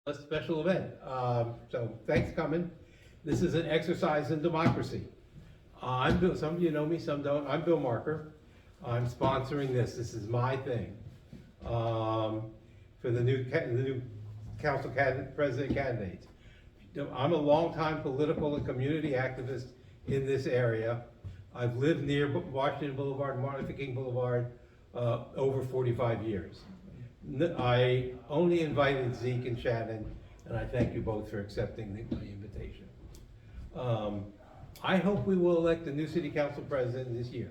A special event. So thanks for coming. This is an exercise in democracy. I'm Bill, some of you know me, some don't. I'm Bill Marker. I'm sponsoring this. This is my thing. For the new council president candidates. I'm a longtime political and community activist in this area. I've lived near Washington Boulevard, Martin Luther King Boulevard, over 45 years. I only invited Zeke and Shannon, and I thank you both for accepting my invitation. I hope we will elect a new city council president this year.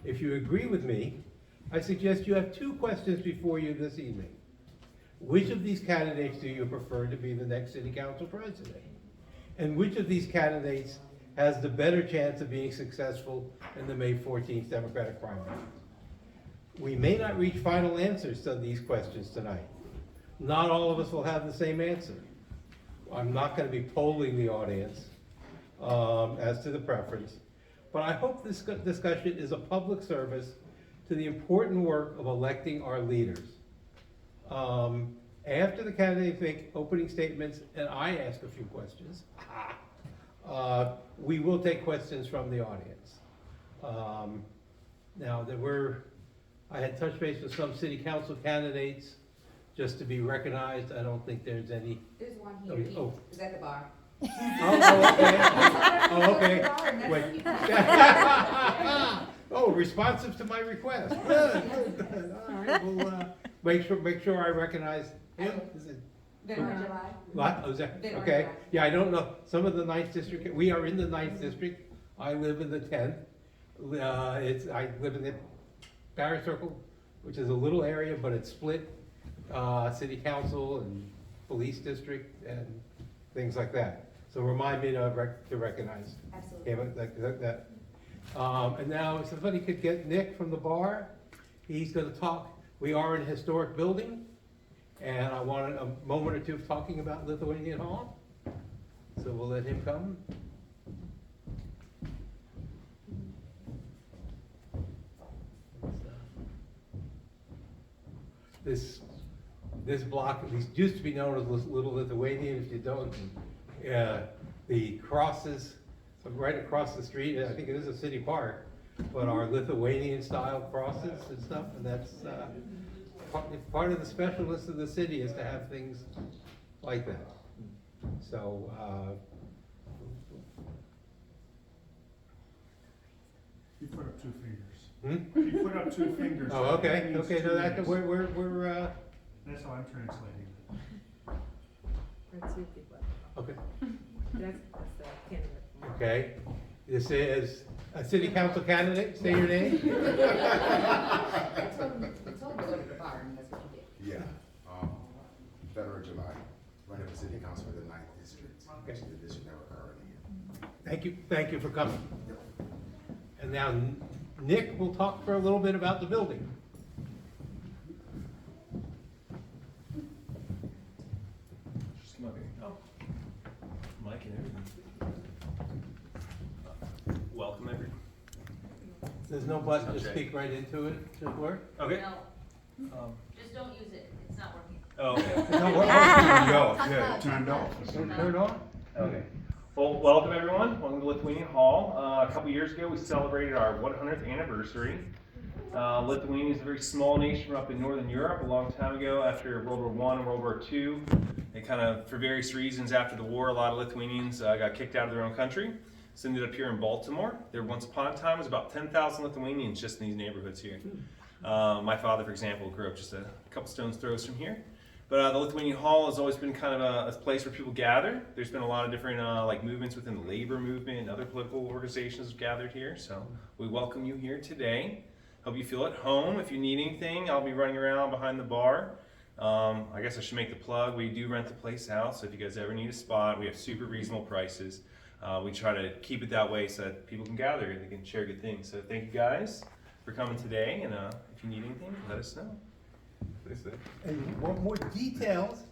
If you agree with me, I suggest you have two questions before you this evening. Which of these candidates do you prefer to be the next city council president? And which of these candidates has the better chance of being successful in the May 14th Democratic primary? We may not reach final answers to these questions tonight. Not all of us will have the same answer. I'm not going to be polling the audience as to the preference, but I hope this discussion is a public service to the important work of electing our leaders. After the candidates make opening statements and I ask a few questions, we will take questions from the audience. Now that I had touched base with some city council candidates just to be recognized. I don't think there's any. There's one here. Oh. Is at the bar. Oh, okay. Wait. Oh, responsive to my request. Good. All right. We'll make sure I recognize him. Is it? July. What? Oh, is that? Okay. Yeah, I don't know. Some of the 9th district. We are in the 9th district. I live in the 10th. I live in the Barry Circle, which is a little area, but it's split, city council and police district and things like that. So remind me to recognize. Absolutely. Okay, that. And now, if somebody could get Nick from the bar, he's gonna talk. We are in a historic building, and I wanted a moment or two of talking about Lithuanian Hall. So we'll let him come. This block, it used to be known as Little Lithuanian. If you don't, the crosses right across the street, I think it is a city park, but are Lithuanian style crosses and stuff, and that's part of the specialness of the city is to have things like that. So You put up 2 fingers. You put up 2 fingers. Oh, okay, That means no, two that hands. we're That's how I'm translating it. That's two people. okay. That's the candidate. Okay, this is a city council candidate, say your name. I told him to go to the bar, and that's what he did. Yeah, Federal July, running for city council for the 9th district, which is the district that we're currently in. Thank you for coming. And now Nick will talk for a little bit about the building. Just come up here. Oh, mic and everything. Welcome, everyone. There's no button to speak right into it to work? Okay. No, just don't use it, it's not working. Oh, okay. No, what- Yeah, turned off. Turn it on? Okay. Well, welcome everyone. Welcome to Lithuanian Hall. A couple years ago, we celebrated our 100th anniversary. Lithuania is a very small nation up in Northern Europe. A long time ago, after World War I and World War II, they kind of, for various reasons after the war, a lot of Lithuanians got kicked out of their own country. So ended up here in Baltimore. There once upon a time was about 10,000 Lithuanians just in these neighborhoods here. My father, for example, grew up just a couple stones throws from here. But the Lithuanian Hall has always been kind of a place where people gather. There's been a lot of different like movements within the labor movement and other political organizations have gathered here. So we welcome you here today. Hope you feel at home. If you need anything, I'll be running around behind the bar. I guess I should make the plug. We do rent the place out, so if you guys ever need a spot, we have super reasonable prices. We try to keep it that way so that people can gather and they can share good things. So thank you guys for coming today, and if you need anything, let us know. And want more details,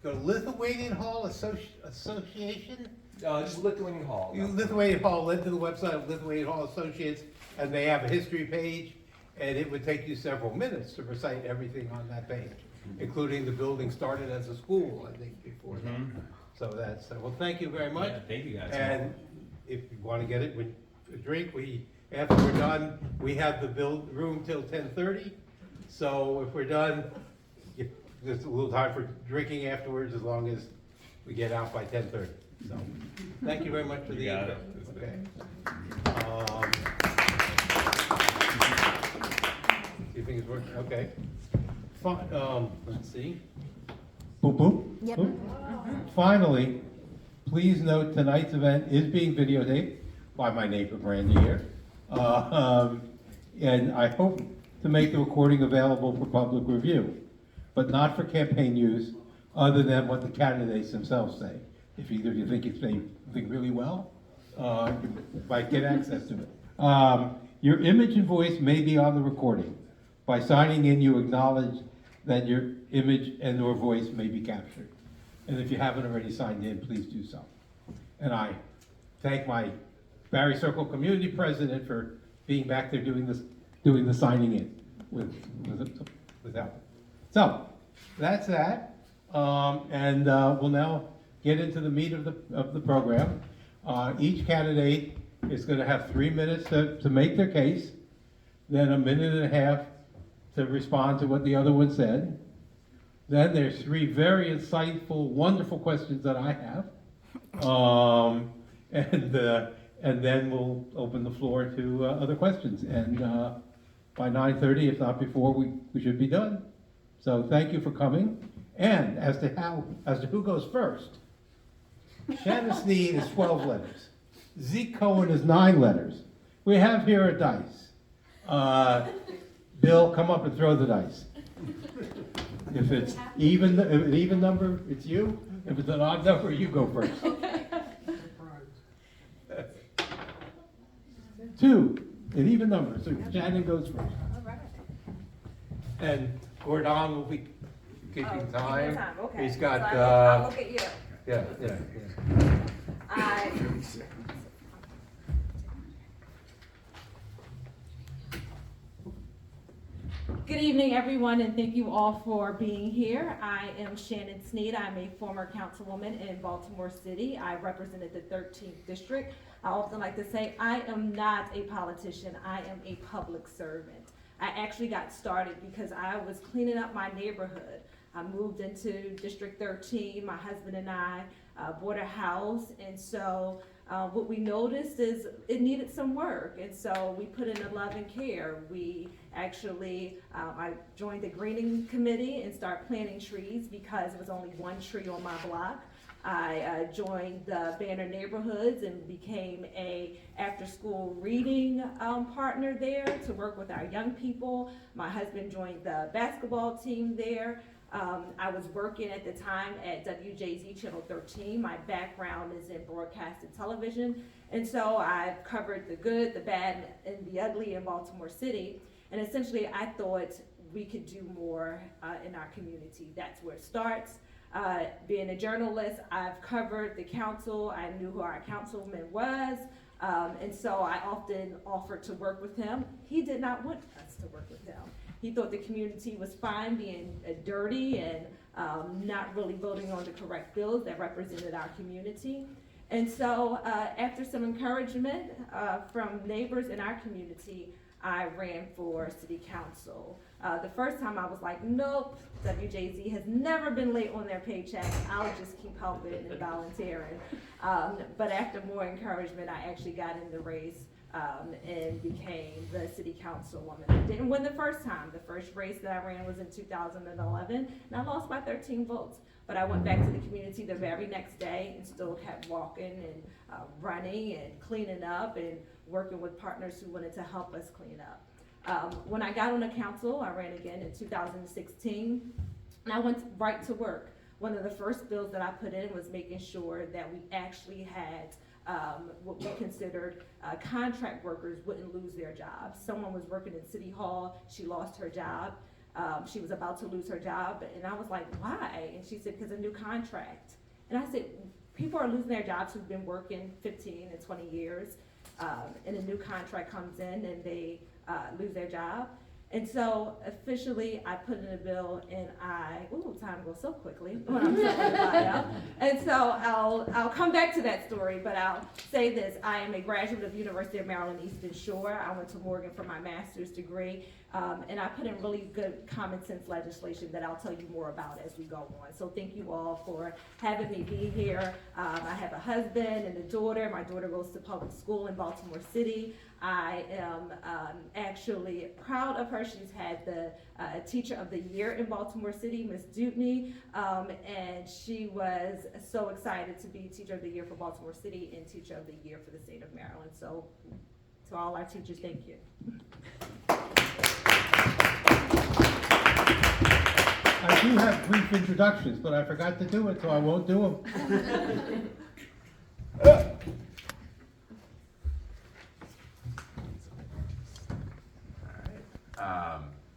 go to Lithuanian Hall Association. Just Lithuanian Hall. Lithuanian Hall, led to the website of Lithuanian Hall Associates, and they have a history page, and it would take you several minutes to recite everything on that page. including the building started as a school, I think, before that. Mhm. So that's, well, thank you very much. Yeah, thank you guys. And if you wanna get it, a drink, after we're done, we have the room till 10:30. So if we're done, there's a little time for drinking afterwards, as long as we get out by 10:30. So, thank you very much for the You got info. it. Okay. See if things work, okay. Let's see. Boop, boop. Yep. Boop. Finally, please note tonight's event is being videotaped by my neighbor Brandy here. And I hope to make the recording available for public review, but not for campaign use, other than what the candidates themselves say. If either of you think it's they think really well, you might get access to it. Your image and voice may be on the recording. By signing in, you acknowledge that your image and or voice may be captured. And if you haven't already signed in, please do so. And I thank my Barry Circle Community President for being back there doing the signing in without. So, that's that. And we'll now get into the meat of the program. Each candidate is gonna have 3 minutes to make their case, then 1.5 minutes to respond to what the other one said. Then there's 3 very insightful, wonderful questions that I have. And then we'll open the floor to other questions. And by 9:30, if not before, we should be done. So thank you for coming. And as to who goes first, Shannon Sneed is 12 letters. Zeke Cohen is 9 letters. We have here a dice. Bill, come up and throw the dice. If it's an even number, it's you. If it's an odd number, you go first. 2, an even number, so Shannon goes first. All right. And Gordon will be keeping Keeping time. okay. He's got, So I'll look at you. yeah. Good evening, everyone, and thank you all for being here. I am Shannon Sneed. I'm a former councilwoman in Baltimore City. I represented the 13th district. I often like to say I am not a politician. I am a public servant. I actually got started because I was cleaning up my neighborhood. I moved into District 13. My husband and I bought a house, and so what we noticed is it needed some work, and so we put in a love and care. We actually, I joined the greening committee and started planting trees because there was only 1 tree on my block. I joined the Banner Neighborhoods and became a after-school reading partner there to work with our young people. My husband joined the basketball team there. I was working at the time at WJZ Channel 13. My background is in broadcasted television, and so I've covered the good, the bad, and the ugly in Baltimore City. And essentially, I thought we could do more in our community. That's where it starts. Being a journalist, I've covered the council. I knew who our councilman was, and so I often offered to work with him. He did not want us to work with him. He thought the community was fine being dirty and not really voting on the correct bills that represented our community. And so after some encouragement from neighbors in our community, I ran for city council. The first time I was like, nope, WJZ has never been late on their paycheck. I'll just keep helping and volunteering. But after more encouragement, I actually got in the race and became the city councilwoman. I didn't win the first time. The first race that I ran was in 2011, and I lost by 13 votes. But I went back to the community the very next day and still kept walking and running and cleaning up and working with partners who wanted to help us clean up. When I got on the council, I ran again in 2016, and I went right to work. One of the first bills that I put in was making sure that we actually had what we considered contract workers wouldn't lose their jobs. Someone was working in City Hall, she lost her job. She was about to lose her job, and I was like, why? And she said, because a new contract. And I said, people are losing their jobs who've been working 15 and 20 years, and a new contract comes in and they lose their job. And so officially, I put in a bill and time goes so quickly when I'm talking about it. And so I'll come back to that story, but I'll say this. I am a graduate of University of Maryland Eastern Shore. I went to Morgan for my master's degree. And I put in really good common sense legislation that I'll tell you more about as we go on. So thank you all for having me be here. I have a husband and a daughter. My daughter goes to public school in Baltimore City. I am actually proud of her. She's had the Teacher of the Year in Baltimore City, Miss Dutney, and she was so excited to be Teacher of the Year for Baltimore City and Teacher of the Year for the state of Maryland. So to all our teachers, thank you. I do have brief introductions, but I forgot to do it, so I won't do them.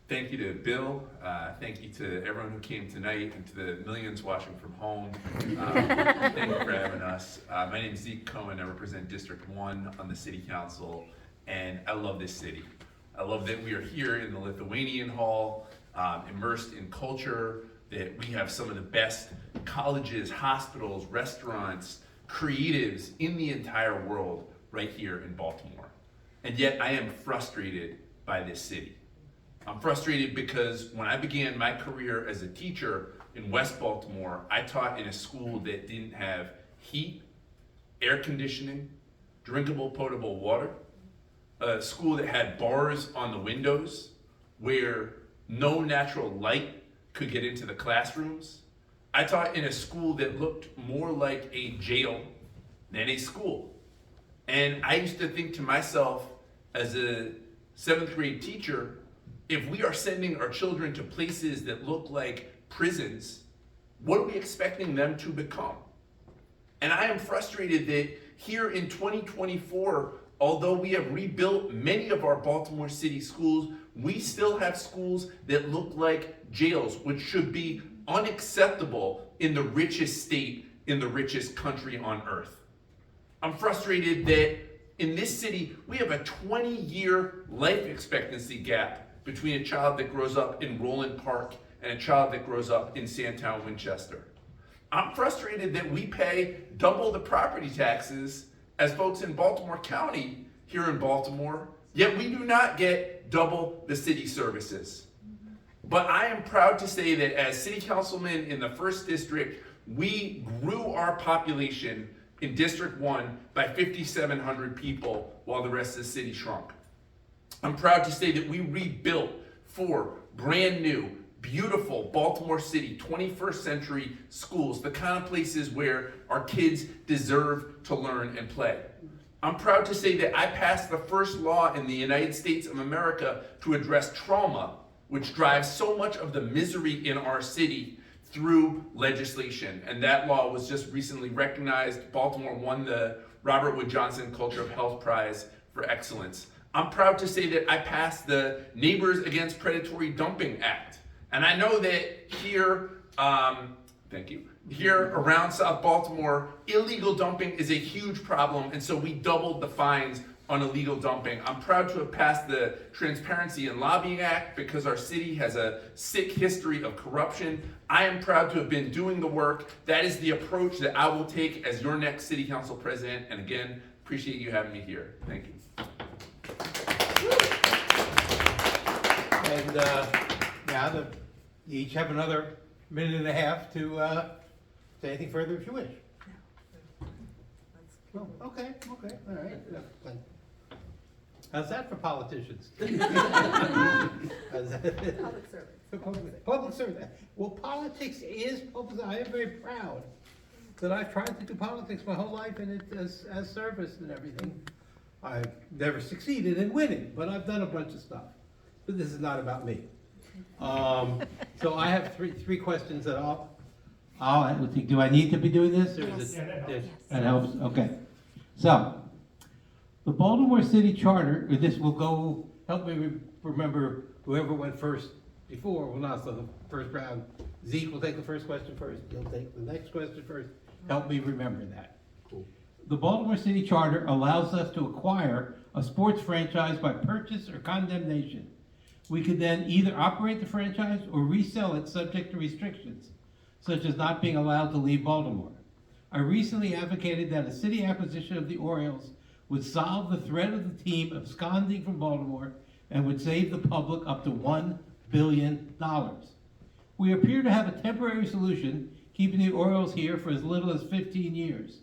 Thank you to Bill. Thank you to everyone who came tonight and to the millions watching from home. Thank you for having us. My name is Zeke Cohen. I represent District 1 on the City Council, and I love this city. I love that we are here in the Lithuanian Hall, immersed in culture, that we have some of the best colleges, hospitals, restaurants, creatives in the entire world right here in Baltimore. And yet I am frustrated by this city. I'm frustrated because when I began my career as a teacher in West Baltimore, I taught in a school that didn't have heat, air conditioning, drinkable potable water, a school that had bars on the windows where no natural light could get into the classrooms. I taught in a school that looked more like a jail than a school. And I used to think to myself as a 7th grade teacher, if we are sending our children to places that look like prisons, what are we expecting them to become? And I am frustrated that here in 2024, although we have rebuilt many of our Baltimore City schools, we still have schools that look like jails, which should be unacceptable in the richest state, in the richest country on earth. I'm frustrated that in this city, we have a 20-year life expectancy gap between a child that grows up in Roland Park and a child that grows up in Sandtown, Winchester. I'm frustrated that we pay double the property taxes as folks in Baltimore County here in Baltimore, yet we do not get double the city services. But I am proud to say that as city councilman in the 1st district, we grew our population in District 1 by 5,700 people while the rest of the city shrunk. I'm proud to say that we rebuilt 4 brand new, beautiful Baltimore City 21st century schools, the kind of places where our kids deserve to learn and play. I'm proud to say that I passed the first law in the United States of America to address trauma, which drives so much of the misery in our city through legislation. And that law was just recently recognized. Baltimore won the Robert Wood Johnson Culture of Health Prize for excellence. I'm proud to say that I passed the Neighbors Against Predatory Dumping Act. And I know that here, here around South Baltimore, illegal dumping is a huge problem, and so we doubled the fines on illegal dumping. I'm proud to have passed the Transparency and Lobbying Act because our city has a sick history of corruption. I am proud to have been doing the work. That is the approach that I will take as your next city council president. And again, appreciate you having me here. Thank you. And now you each have another minute and a half to say anything further if you wish. Oh, okay, all right. How's that for politicians? How's that? Public service. Public service. Well, politics is public. I am very proud that I've tried to do politics my whole life and it as service and everything. I've never succeeded in winning, but I've done a bunch of stuff. But this is not about me. So I have three questions that do I need to be doing this? Or is it, Yes. that helps? Okay. So, the Baltimore City Charter, this will go, help me remember whoever went first before, well not, so the first round, Zeke will take the first question first, you'll take the next question first. Help me remember that. Cool. The Baltimore City Charter allows us to acquire a sports franchise by purchase or condemnation. We could then either operate the franchise or resell it subject to restrictions, such as not being allowed to leave Baltimore. I recently advocated that a city acquisition of the Orioles would solve the threat of the team absconding from Baltimore and would save the public up to $1 billion. We appear to have a temporary solution, keeping the Orioles here for as little as 15 years.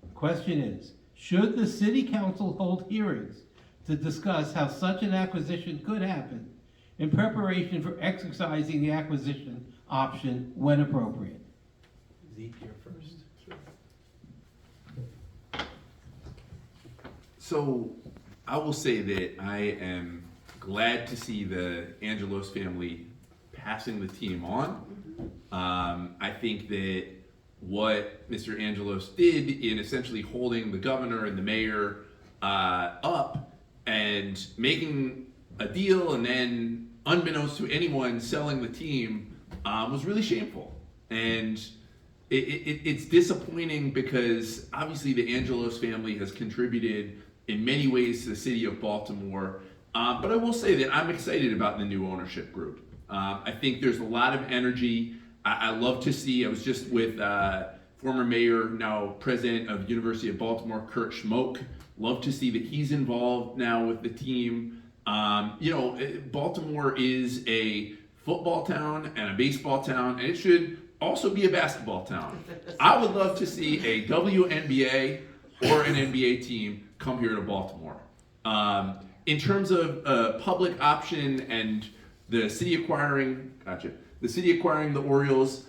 The question is, should the city council hold hearings to discuss how such an acquisition could happen in preparation for exercising the acquisition option when appropriate? Zeke, you're first. So I will say that I am glad to see the Angelos family passing the team on. I think that what Mr. Angelos did in essentially holding the governor and the mayor up and making a deal and then unbeknownst to anyone selling the team was really shameful. And it's disappointing because obviously the Angelos family has contributed in many ways to the city of Baltimore. But I will say that I'm excited about the new ownership group. I think there's a lot of energy. I love to see, I was just with former mayor, now president of University of Baltimore, Kurt Schmoke. Love to see that he's involved now with the team. Baltimore is a football town and a baseball town, and it should also be a basketball town. I would love to see a WNBA or an NBA team come here to Baltimore. In terms of public option and the city acquiring, the Orioles,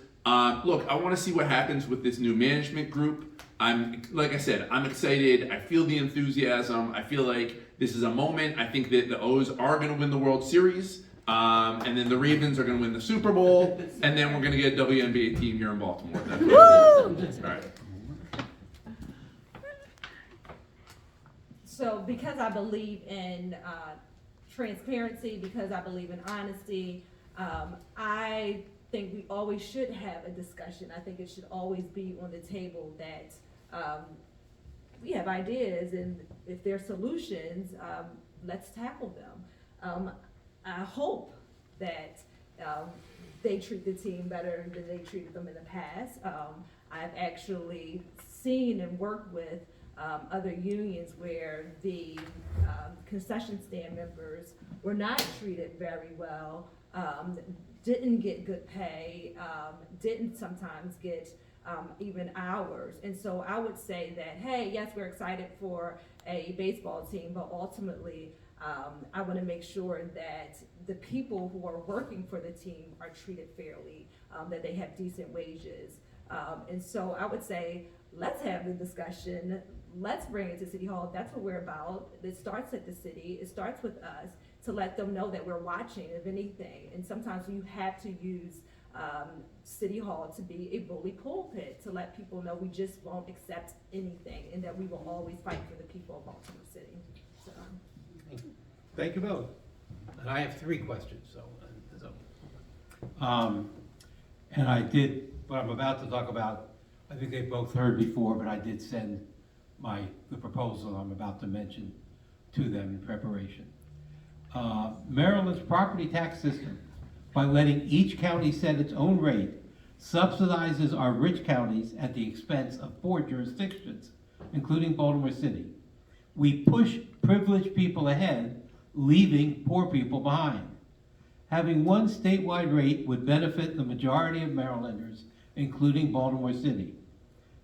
look, I want to see what happens with this new management group. Like I said, I'm excited. I feel the enthusiasm. I feel like this is a moment. I think that the O's are going to win the World Series. And then the Ravens are going to win the Super Bowl. And then we're going to get a WNBA team here in Baltimore. All right. So because I believe in transparency, because I believe in honesty, I think we always should have a discussion. I think it should always be on the table that we have ideas, and if there are solutions, let's tackle them. I hope that they treat the team better than they treated them in the past. I've actually seen and worked with other unions where the concession stand members were not treated very well, didn't get good pay, didn't sometimes get even hours. And so I would say that, hey, yes, we're excited for a baseball team, but ultimately I want to make sure that the people who are working for the team are treated fairly, that they have decent wages. And so I would say, let's have the discussion. Let's bring it to City Hall. That's what we're about. It starts at the city. It starts with us to let them know that we're watching, if anything. And sometimes you have to use City Hall to be a bully pulpit to let people know we just won't accept anything and that we will always fight for the people of Baltimore City. So. Thank you both. And I have 3 questions, and I did, what I'm about to talk about, I think they both heard before, but I did send the proposal I'm about to mention to them in preparation. Maryland's property tax system, by letting each county set its own rate, subsidizes our rich counties at the expense of 4 jurisdictions, including Baltimore City. We push privileged people ahead, leaving poor people behind. Having one statewide rate would benefit the majority of Marylanders, including Baltimore City.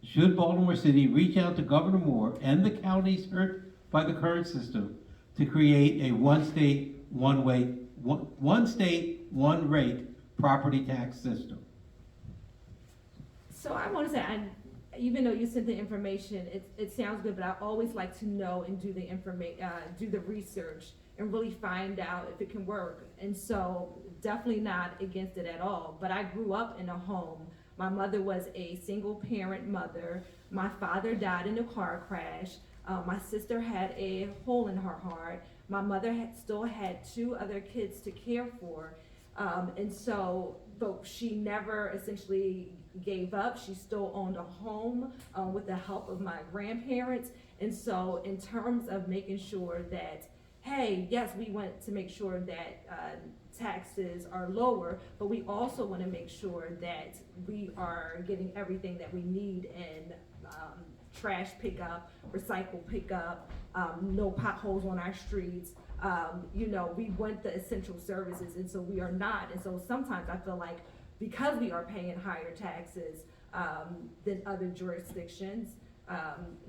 Should Baltimore City reach out to Governor Moore and the counties hurt by the current system to create a one state, one rate property tax system? So I want to say, even though you sent the information, it sounds good, but I always like to know and do the research and really find out if it can work. And so definitely not against it at all. But I grew up in a home. My mother was a single parent mother. My father died in a car crash. My sister had a hole in her heart. My mother still had 2 other kids to care for. And so, but she never essentially gave up. She still owned a home with the help of my grandparents. And so in terms of making sure that, hey, yes, we want to make sure that taxes are lower, but we also want to make sure that we are getting everything that we need in trash pickup, recycle pickup, no potholes on our streets. You know, we want the essential services, and so we are not. And so sometimes I feel like because we are paying higher taxes than other jurisdictions,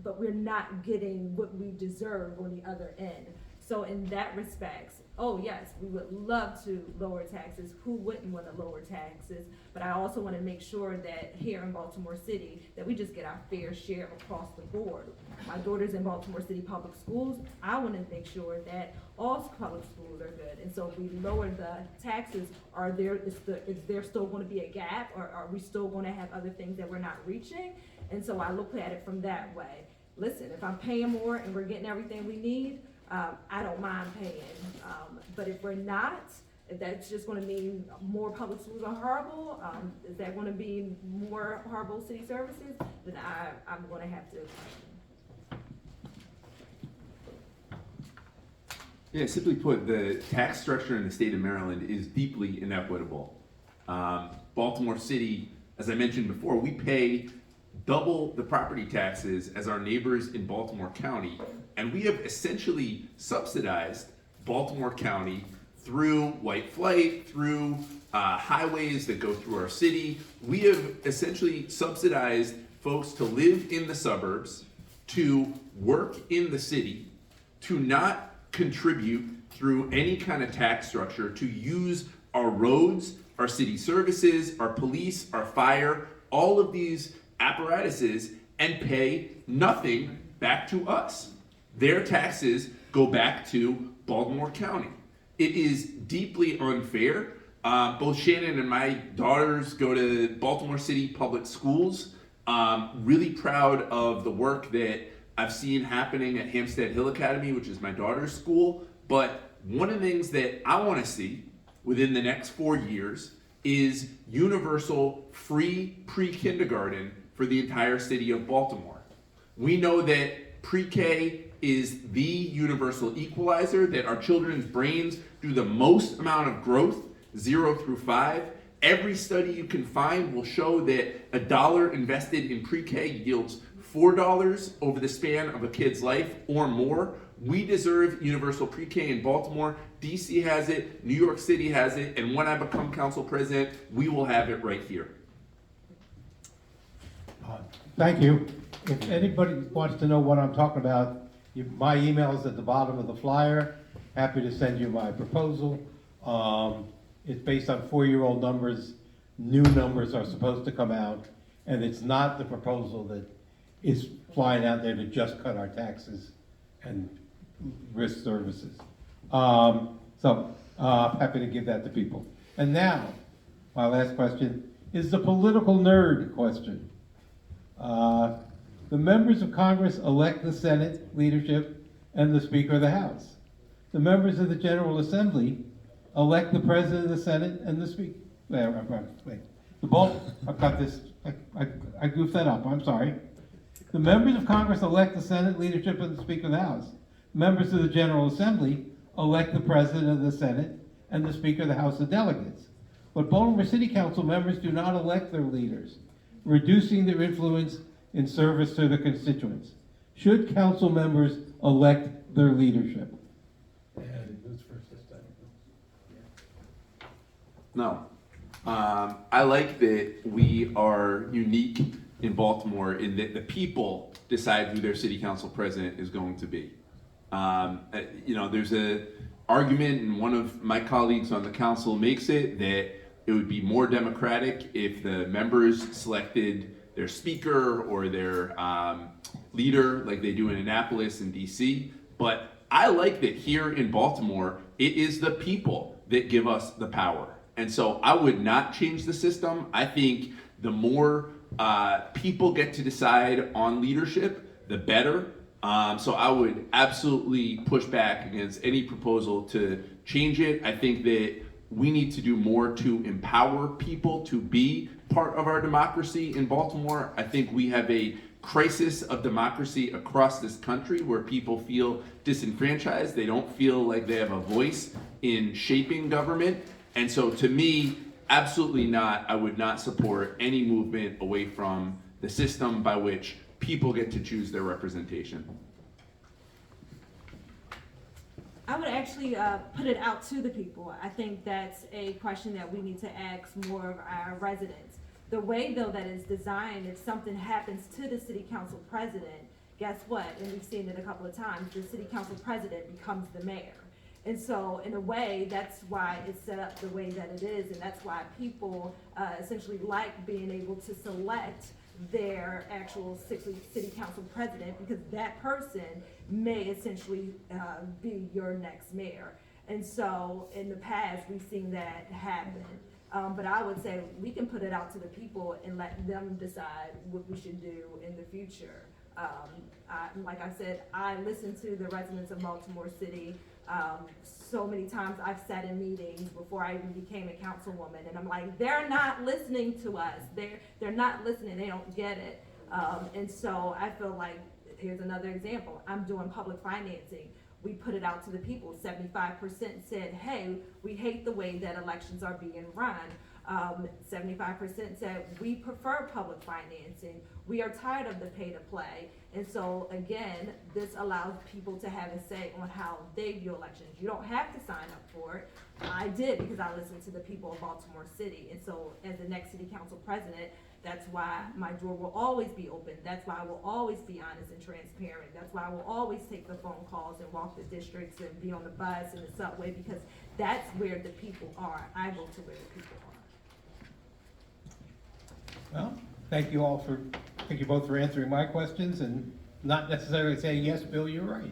but we're not getting what we deserve on the other end. So in that respect, oh yes, we would love to lower taxes. Who wouldn't want to lower taxes? But I also want to make sure that here in Baltimore City, that we just get our fair share across the board. My daughter's in Baltimore City Public Schools. I want to make sure that all public schools are good. And so if we lower the taxes, is there still going to be a gap, or are we still going to have other things that we're not reaching? And so I look at it from that way. Listen, if I'm paying more and we're getting everything we need, I don't mind paying. But if we're not, if that's just gonna mean more public schools are horrible, is that gonna be more horrible city services, then I'm gonna have to question. Yeah, simply put, the tax structure in the state of Maryland is deeply inequitable. Baltimore City, as I mentioned before, we pay double the property taxes as our neighbors in Baltimore County, and we have essentially subsidized Baltimore County through white flight, through highways that go through our city. We have essentially subsidized folks to live in the suburbs, to work in the city, to not contribute through any kind of tax structure, to use our roads, our city services, our police, our fire, all of these apparatuses, and pay nothing back to us. Their taxes go back to Baltimore County. It is deeply unfair. Both Shannon and my daughters go to Baltimore City Public Schools. Really proud of the work that I've seen happening at Hampstead Hill Academy, which is my daughter's school. But one of the things that I want to see within the next 4 years is universal free pre-kindergarten for the entire city of Baltimore. We know that pre-K is the universal equalizer, that our children's brains do the most amount of growth, 0 through 5. Every study you can find will show that $1 invested in pre-K yields $4 over the span of a kid's life or more. We deserve universal pre-K in Baltimore. DC has it, New York City has it, and when I become council president, we will have it right here. Thank you. If anybody wants to know what I'm talking about, my email is at the bottom of the flyer. Happy to send you my proposal. It's based on 4-year-old numbers. New numbers are supposed to come out, and it's not the proposal that is flying out there to just cut our taxes and risk services. Happy to give that to people. And now, my last question is the political nerd question. The members of Congress elect the Senate leadership and the Speaker of the House. The members of the General Assembly elect the President of the Senate and the Speaker. Wait. I've got this. I goofed that up. I'm sorry. The members of Congress elect the Senate leadership and the Speaker of the House. Members of the General Assembly elect the President of the Senate and the Speaker of the House of Delegates. But Baltimore City Council members do not elect their leaders, reducing their influence in service to the constituents. Should council members elect their leadership? And who's first this time? No. I like that we are unique in Baltimore in that the people decide who their city council president is going to be. There's an argument, and one of my colleagues on the council makes it, that it would be more democratic if the members selected their speaker or their leader like they do in Annapolis and DC. But I like that here in Baltimore, it is the people that give us the power. And so I would not change the system. I think the more people get to decide on leadership, the better. So I would absolutely push back against any proposal to change it. I think that we need to do more to empower people to be part of our democracy in Baltimore. I think we have a crisis of democracy across this country where people feel disenfranchised. They don't feel like they have a voice in shaping government. And so to me, absolutely not. I would not support any movement away from the system by which people get to choose their representation. I would actually put it out to the people. I think that's a question that we need to ask more of our residents. The way though that it's designed, if something happens to the city council president, guess what? And we've seen it a couple of times, the city council president becomes the mayor. And so in a way, that's why it's set up the way that it is, and that's why people essentially like being able to select their actual city council president, because that person may essentially be your next mayor. And so in the past, we've seen that happen. But I would say we can put it out to the people and let them decide what we should do in the future. Like I said, I listen to the residents of Baltimore City. So many times I've sat in meetings before I even became a councilwoman, and I'm like, they're not listening to us. They're not listening. They don't get it. And so I feel like, here's another example. I'm doing public financing. We put it out to the people. 75% said, hey, we hate the way that elections are being run. 75% said, we prefer public financing. We are tired of the pay to play. And so again, this allows people to have a say on how they view elections. You don't have to sign up for it. I did, because I listened to the people of Baltimore City. And so as the next city council president, that's why my door will always be open. That's why I will always be honest and transparent. That's why I will always take the phone calls and walk the districts and be on the bus and the subway, because that's where the people are. I go to where the people are. Well, thank you both for answering my questions and not necessarily saying, yes, Bill, you're right,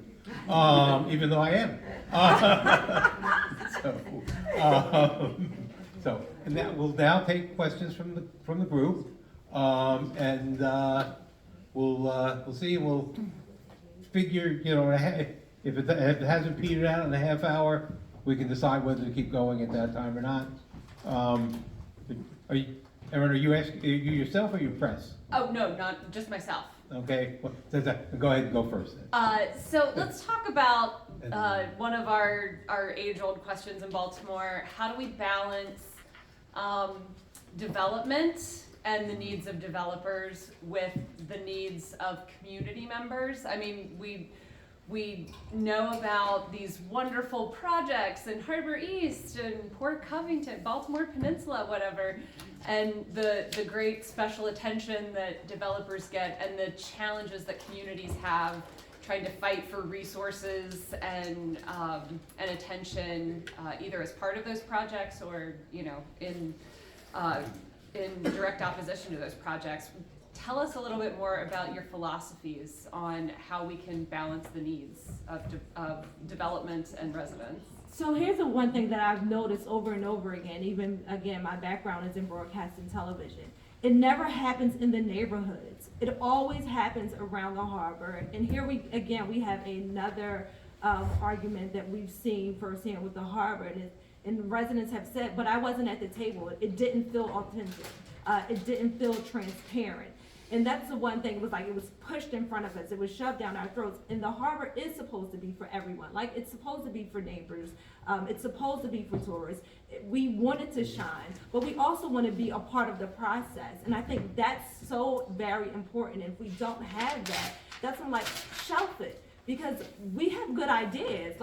even though I am. And that we'll now take questions from the group, and we'll see. We'll figure, if it hasn't petered out in a half hour, we can decide whether to keep going at that time or not. Erin, are you asking you yourself or you press? Oh, no, not just myself. Okay, well, go ahead and go first then. So let's talk about one of our age-old questions in Baltimore. How do we balance development and the needs of developers with the needs of community members? I mean, we know about these wonderful projects in Harbor East and Port Covington, Baltimore Peninsula, whatever, and the great special attention that developers get and the challenges that communities have trying to fight for resources and attention, either as part of those projects or in direct opposition to those projects. Tell us a little bit more about your philosophies on how we can balance the needs of development and residents. So here's the one thing that I've noticed over and over again, even again, my background is in broadcasting television. It never happens in the neighborhoods. It always happens around the harbor. And here we have another argument that we've seen firsthand with the harbor. And residents have said, but I wasn't at the table. It didn't feel authentic. It didn't feel transparent. And that's the one thing, it was pushed in front of us. It was shoved down our throats. And the harbor is supposed to be for everyone. Like, it's supposed to be for neighbors. It's supposed to be for tourists. We want it to shine, but we also want to be a part of the process. And I think that's so very important. If we don't have that, that's when, shelf it. Because we have good ideas.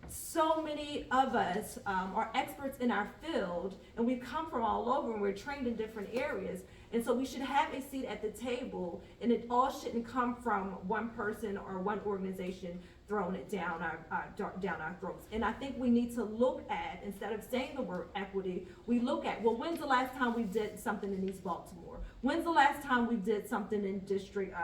So many of us are experts in our field, and we come from all over, and we're trained in different areas. And so we should have a seat at the table, and it all shouldn't come from one person or one organization throwing it down our throats. And I think we need to look at, instead of saying the word equity, we look at, well, when's the last time we did something in East Baltimore? When's the last time we did something in District,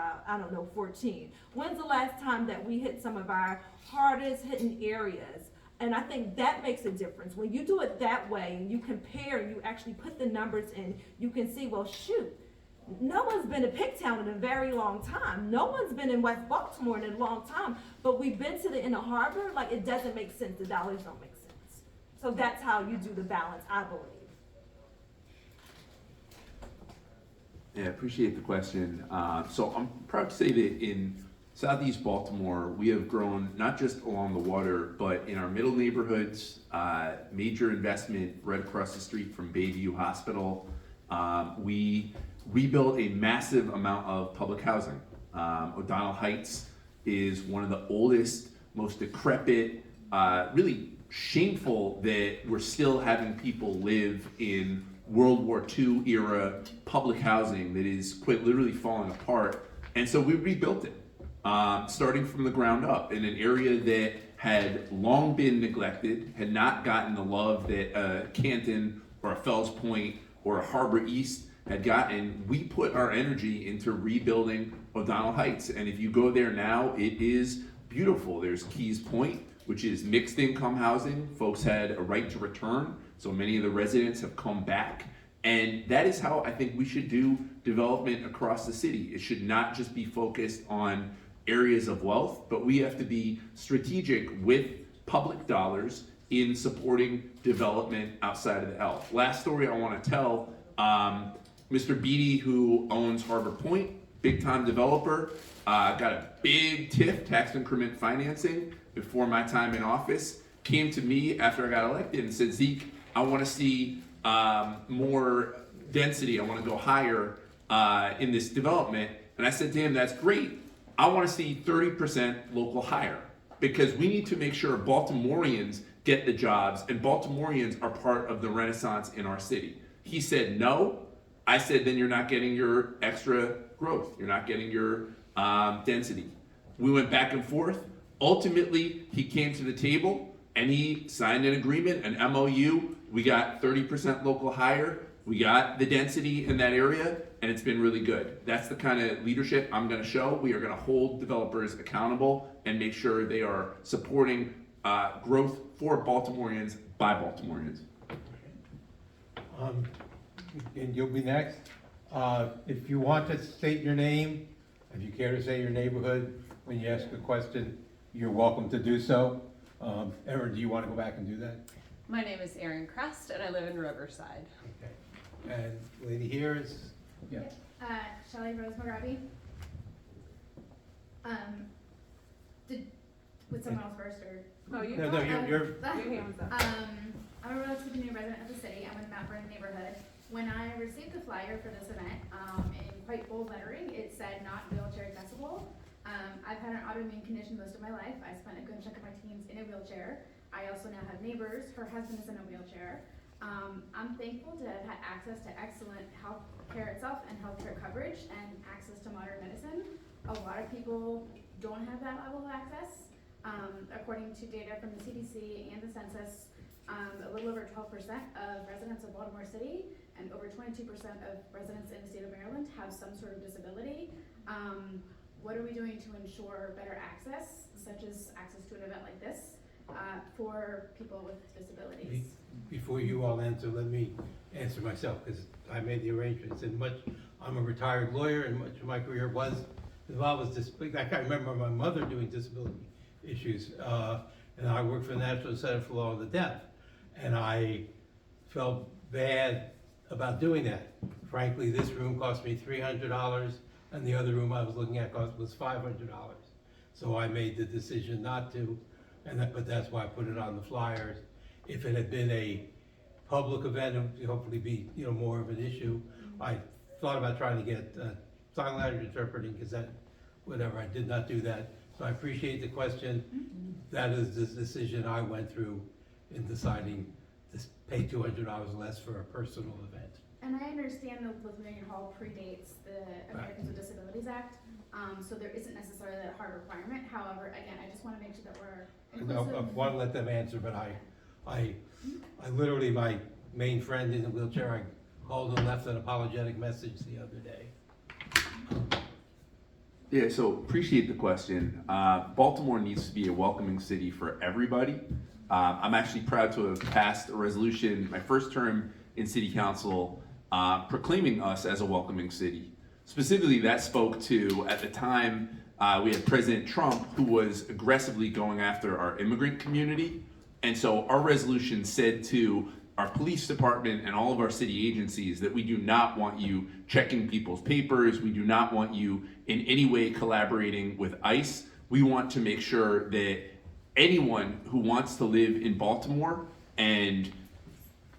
14? When's the last time that we hit some of our hardest hitting areas? And I think that makes a difference. When you do it that way and you compare, you actually put the numbers in, you can see, well, shoot, no one's been to Pigtown in a very long time. No one's been in West Baltimore in a long time, but we've been to the inner harbor. It doesn't make sense. The dollars don't make sense. So that's how you do the balance, I believe. Yeah, appreciate the question. So I'm proud to say that in Southeast Baltimore, we have grown not just along the water, but in our middle neighborhoods, major investment right across the street from Bayview Hospital. We rebuilt a massive amount of public housing. O'Donnell Heights is one of the oldest, most decrepit, really shameful that we're still having people live in World War II era public housing that is quite literally falling apart. And so we rebuilt it, starting from the ground up in an area that had long been neglected, had not gotten the love that Canton or a Fells Point or a Harbor East had gotten. We put our energy into rebuilding O'Donnell Heights. And if you go there now, it is beautiful. There's Keys Point, which is mixed income housing. Folks had a right to return, so many of the residents have come back. And that is how I think we should do development across the city. It should not just be focused on areas of wealth, but we have to be strategic with public dollars in supporting development outside of the L. Last story I want to tell, Mr. Beatty, who owns Harbor Point, big time developer, got a big TIF, tax increment financing, before my time in office, came to me after I got elected and said, Zeke, I want to see more density, I want to go higher in this development. And I said to him, that's great. I want to see 30% local hire, because we need to make sure Baltimoreans get the jobs, and Baltimoreans are part of the renaissance in our city. He said no. I said, then you're not getting your extra growth. You're not getting your density. We went back and forth. Ultimately, he came to the table and he signed an agreement, an MOU. We got 30% local hire. We got the density in that area, and it's been really good. That's the kind of leadership I'm going to show. We are going to hold developers accountable and make sure they are supporting growth for Baltimoreans by Baltimoreans. And you'll be next. If you want to state your name, if you care to say your neighborhood when you ask a question, you're welcome to do so. Erin, do you want to go back and do that? My name is Erin Crest, and I live in Riverside. Okay. And lady here is, yeah. Shelley Rose McGraby. With someone else first, or? Oh, you? No, you're. Your hand was up. I'm a relatively new resident of the city. I'm in the Mount Vernon neighborhood. When I received the flyer for this event, in quite bold lettering, it said not wheelchair accessible. I've had an autoimmune condition most of my life. I spent a good chunk of my teens in a wheelchair. I also now have neighbors. Her husband is in a wheelchair. I'm thankful to have had access to excellent health care itself and healthcare coverage and access to modern medicine. A lot of people don't have that level of access. According to data from the CDC and the census, a little over 12% of residents of Baltimore City and over 22% of residents in the state of Maryland have some sort of disability. What are we doing to ensure better access, such as access to an event like this, for people with disabilities? Before you all answer, let me answer myself, because I made the arrangements, and I'm a retired lawyer, and much of my career was involved with disability. I can't remember my mother doing disability issues, and I worked for the National Center for Law of the Deaf, and I felt bad about doing that. Frankly, this room cost me $300, and the other room I was looking at was $500. So I made the decision not to, but that's why I put it on the flyers. If it had been a public event, it would hopefully be more of an issue. I thought about trying to get sign language interpreting, because I did not do that. So I appreciate the question. That is the decision I went through in deciding to pay $200 less for a personal event. And I understand the Lithuanian Hall predates the Americans with Disabilities Act, so there isn't necessarily that hard requirement. However, again, I just want to make sure that we're inclusive. I want to let them answer, but I literally, my main friend in the wheelchair, I called and left an apologetic message the other day. Yeah, so appreciate the question. Baltimore needs to be a welcoming city for everybody. I'm actually proud to have passed a resolution, my first term in city council, proclaiming us as a welcoming city. Specifically, that spoke to, at the time, we had President Trump, who was aggressively going after our immigrant community. And so our resolution said to our police department and all of our city agencies that we do not want you checking people's papers. We do not want you in any way collaborating with ICE. We want to make sure that anyone who wants to live in Baltimore and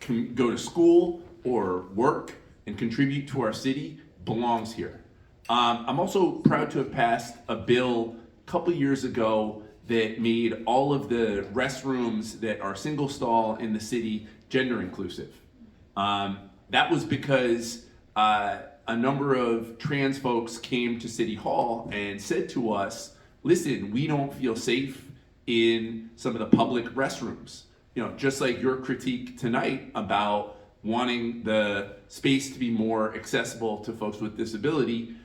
can go to school or work and contribute to our city belongs here. I'm also proud to have passed a bill a couple years ago that made all of the restrooms that are single stall in the city gender inclusive. That was because a number of trans folks came to City Hall and said to us, listen, we don't feel safe in some of the public restrooms. You know, just like your critique tonight about wanting the space to be more accessible to folks with disability,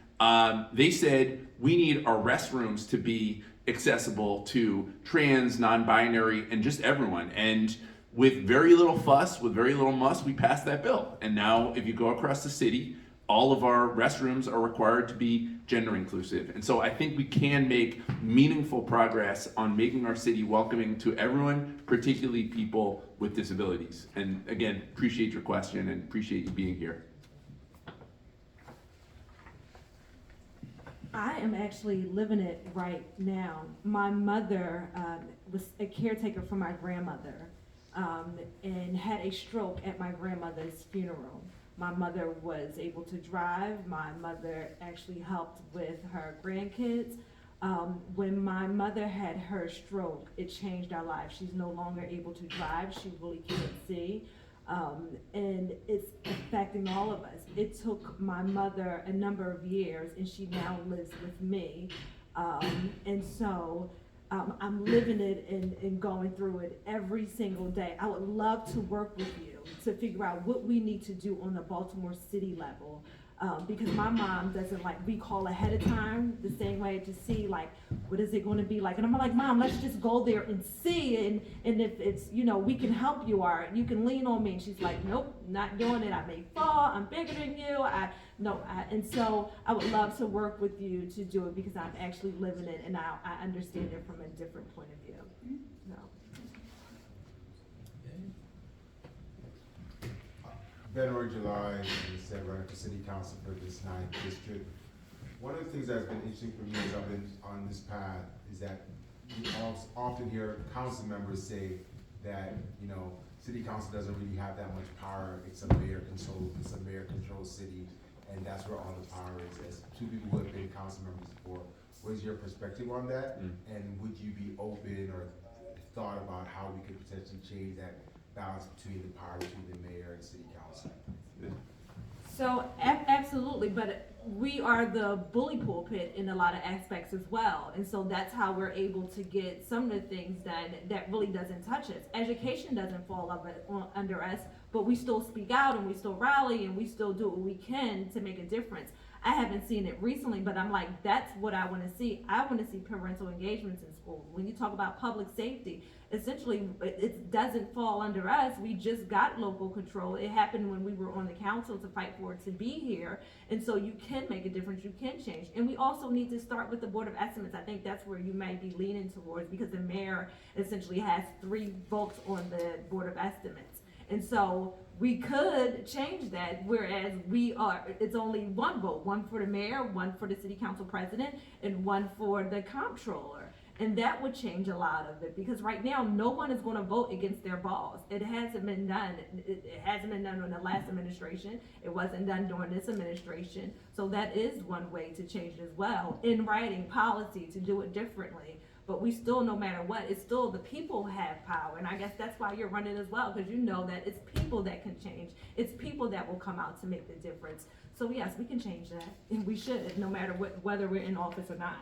they said we need our restrooms to be accessible to trans, non-binary, and just everyone. And with very little fuss, with very little muss, we passed that bill. And now if you go across the city, all of our restrooms are required to be gender inclusive. And so I think we can make meaningful progress on making our city welcoming to everyone, particularly people with disabilities. And again, appreciate your question and appreciate you being here. I am actually living it right now. My mother was a caretaker for my grandmother and had a stroke at my grandmother's funeral. My mother was able to drive. My mother actually helped with her grandkids. When my mother had her stroke, it changed our lives. She's no longer able to drive. She really can't see. And it's affecting all of us. It took my mother a number of years, and she now lives with me. And so I'm living it and going through it every single day. I would love to work with you to figure out what we need to do on the Baltimore City level. Because my mom doesn't recall ahead of time the same way to see what is it going to be like. And I'm like, Mom, let's just go there and see. And if it's, we can help you, or you can lean on me. And she's like, nope, not doing it. I may fall. I'm bigger than you. And so I would love to work with you to do it because I'm actually living it and I understand it from a different point of view. So. January, July, as you said, running for city council for this 9th district. One of the things that's been interesting for me as I've been on this path is that you often hear council members say that, city council doesn't really have that much power. It's a mayor-controlled city, and that's where all the power is. As two people who have been council members before, what is your perspective on that? And would you be open or thought about how we could potentially change that balance between the power between the mayor and city council? So absolutely, but we are the bully pulpit in a lot of aspects as well. And so that's how we're able to get some of the things done that really doesn't touch us. Education doesn't fall under us, but we still speak out and we still rally and we still do what we can to make a difference. I haven't seen it recently, but I'm like, that's what I want to see. I want to see parental engagements in school. When you talk about public safety, essentially it doesn't fall under us. We just got local control. It happened when we were on the council to fight for it to be here. And so you can make a difference, you can change. And we also need to start with the Board of Estimates. I think that's where you might be leaning towards because the mayor essentially has 3 votes on the Board of Estimates. And so we could change that, whereas it's only 1 vote, 1 for the mayor, 1 for the city council president, and 1 for the comptroller. And that would change a lot of it, because right now, no one is gonna vote against their boss. It hasn't been done. It hasn't been done in the last administration. It wasn't done during this administration. So that is one way to change it as well, in writing policy to do it differently. But we still, no matter what, it's still the people have power. And I guess that's why you're running as well, because you know that it's people that can change. It's people that will come out to make the difference. So yes, we can change that, and we should, no matter whether we're in office or not.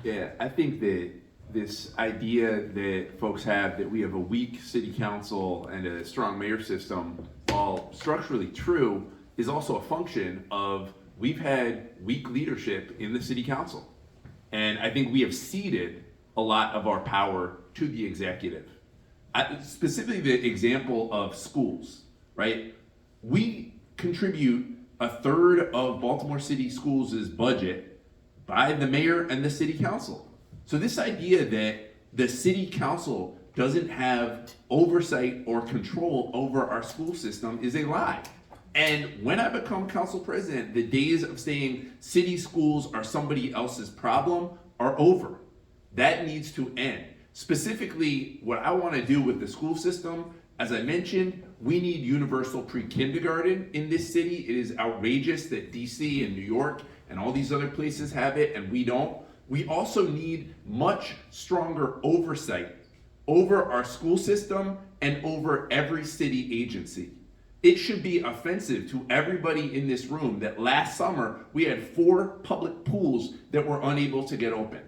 Yeah, I think that this idea that folks have that we have a weak city council and a strong mayor system, while structurally true, is also a function of we've had weak leadership in the city council. And I think we have ceded a lot of our power to the executive. Specifically the example of schools, right? We contribute 1/3 of Baltimore City Schools' budget by the mayor and the city council. So this idea that the city council doesn't have oversight or control over our school system is a lie. And when I become council president, the days of saying city schools are somebody else's problem are over. That needs to end. Specifically, what I want to do with the school system, as I mentioned, we need universal pre-kindergarten in this city. It is outrageous that DC and New York and all these other places have it and we don't. We also need much stronger oversight over our school system and over every city agency. It should be offensive to everybody in this room that last summer we had 4 public pools that were unable to get open.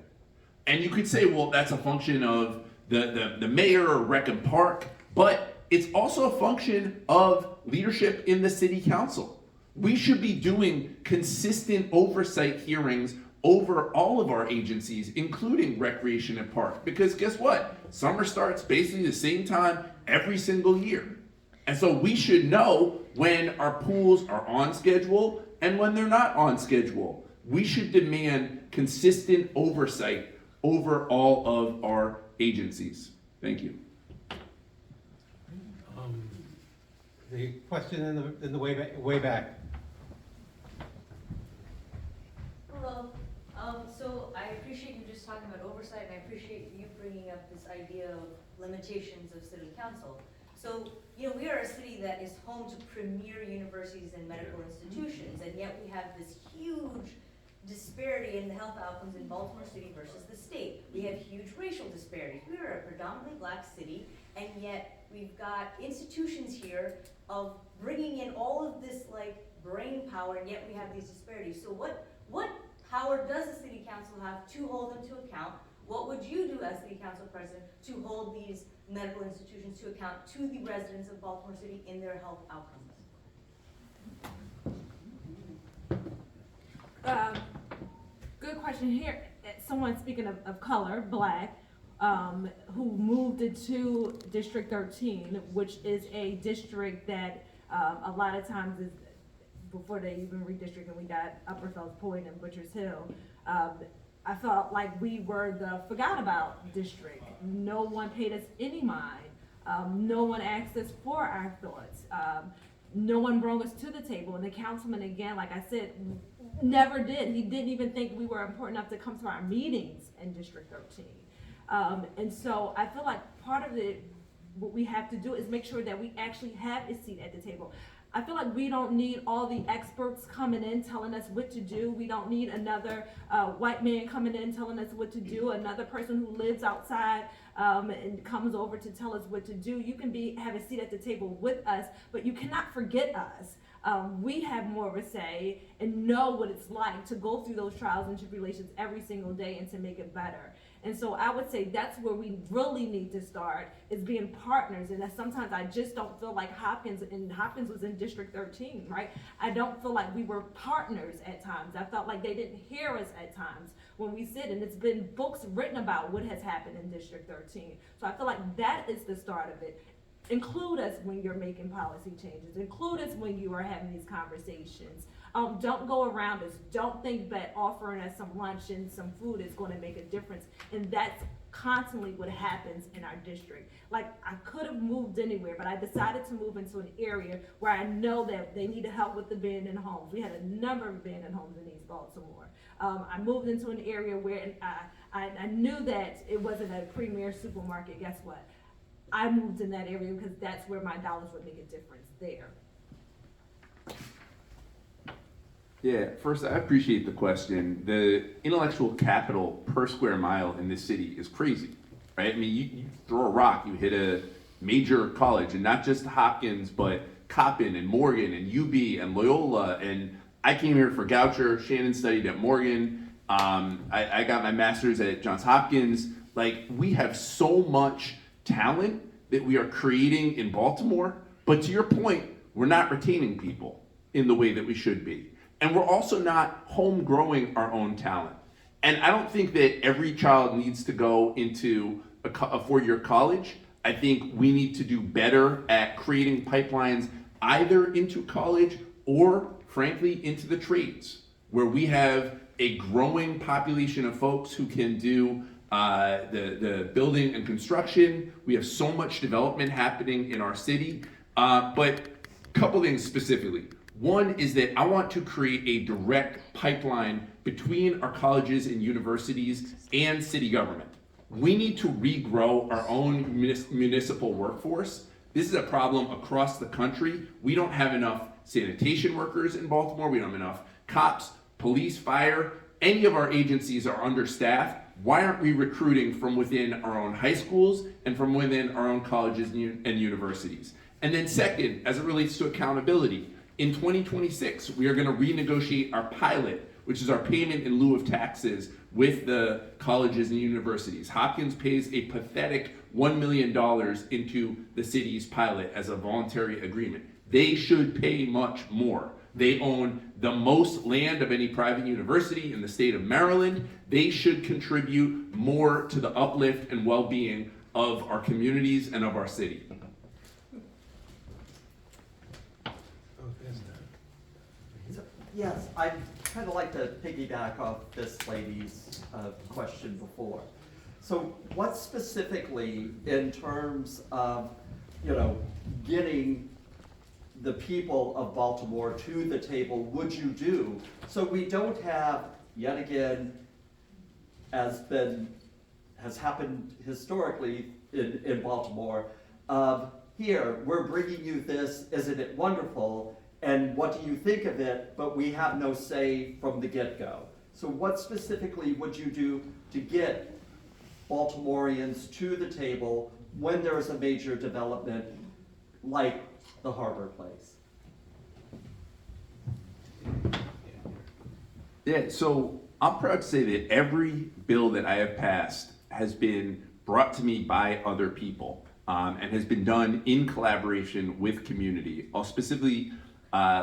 And you could say, well, that's a function of the mayor or Rec and Park, but it's also a function of leadership in the city council. We should be doing consistent oversight hearings over all of our agencies, including Recreation and Park, because guess what? Summer starts basically the same time every single year. And so we should know when our pools are on schedule and when they're not on schedule. We should demand consistent oversight over all of our agencies. Thank you. The question in the way back. Hello, so I appreciate you just talking about oversight, and I appreciate you bringing up this idea of limitations of city council. So, we are a city that is home to premier universities and medical institutions, and yet we have this huge disparity in the health outcomes in Baltimore City versus the state. We have huge racial disparities. We are a predominantly black city, and yet we've got institutions here of bringing in all of this brain power, and yet we have these disparities. So what power does the city council have to hold them to account? What would you do as city council president to hold these medical institutions to account to the residents of Baltimore City in their health outcomes? Good question here. Someone speaking of color, black, who moved into District 13, which is a district that a lot of times is, before they even redistricted, we got Upper Fells Point and Butchers Hill. I felt like we were the forgot about district. No one paid us any mind. No one asked us for our thoughts. No one brought us to the table. And the councilman, again, like I said, never did. He didn't even think we were important enough to come to our meetings in District 13. And so I feel like part of it, what we have to do is make sure that we actually have a seat at the table. I feel like we don't need all the experts coming in telling us what to do. We don't need another white man coming in telling us what to do, another person who lives outside and comes over to tell us what to do. You can have a seat at the table with us, but you cannot forget us. We have more of a say and know what it's like to go through those trials and tribulations every single day and to make it better. And so I would say that's where we really need to start, is being partners. And that sometimes I just don't feel like Hopkins was in District 13, right? I don't feel like we were partners at times. I felt like they didn't hear us at times when we sit, and it's been books written about what has happened in District 13. So I feel like that is the start of it. Include us when you're making policy changes. Include us when you are having these conversations. Don't go around us. Don't think that offering us some lunch and some food is going to make a difference. And that's constantly what happens in our district. Like, I could have moved anywhere, but I decided to move into an area where I know that they needed help with abandoned homes. We had a number of abandoned homes in East Baltimore. I moved into an area where I knew that it wasn't a premier supermarket. Guess what? I moved in that area because that's where my dollars would make a difference there. Yeah, first, I appreciate the question. The intellectual capital per square mile in this city is crazy, right? I mean, you throw a rock, you hit a major college, and not just Hopkins, but Coppin and Morgan and UB and Loyola. And I came here for Goucher. Shannon studied at Morgan. I got my master's at Johns Hopkins. Like, we have so much talent that we are creating in Baltimore. But to your point, we're not retaining people in the way that we should be. And we're also not home growing our own talent. And I don't think that every child needs to go into a four-year college. I think we need to do better at creating pipelines either into college or, frankly, into the trades, where we have a growing population of folks who can do the building and construction. We have so much development happening in our city. But a couple things specifically. One is that I want to create a direct pipeline between our colleges and universities and city government. We need to regrow our own municipal workforce. This is a problem across the country. We don't have enough sanitation workers in Baltimore. We don't have enough cops, police, fire. Any of our agencies are understaffed. Why aren't we recruiting from within our own high schools and from within our own colleges and universities? And then second, as it relates to accountability, in 2026, we are going to renegotiate our pilot, which is our payment in lieu of taxes with the colleges and universities. Hopkins pays a pathetic $1 million into the city's pilot as a voluntary agreement. They should pay much more. They own the most land of any private university in the state of Maryland. They should contribute more to the uplift and well-being of our communities and of our city. Yes, I'd kind of like to piggyback off this lady's question before. So what specifically, in terms of, getting the people of Baltimore to the table, would you do so we don't have, yet again, has happened historically in Baltimore, here, we're bringing you this, isn't it wonderful? And what do you think of it? But we have no say from the get-go. So what specifically would you do to get Baltimoreans to the table when there is a major development like the Harbor Place? Yeah, so I'm proud to say that every bill that I have passed has been brought to me by other people and has been done in collaboration with community. I'll specifically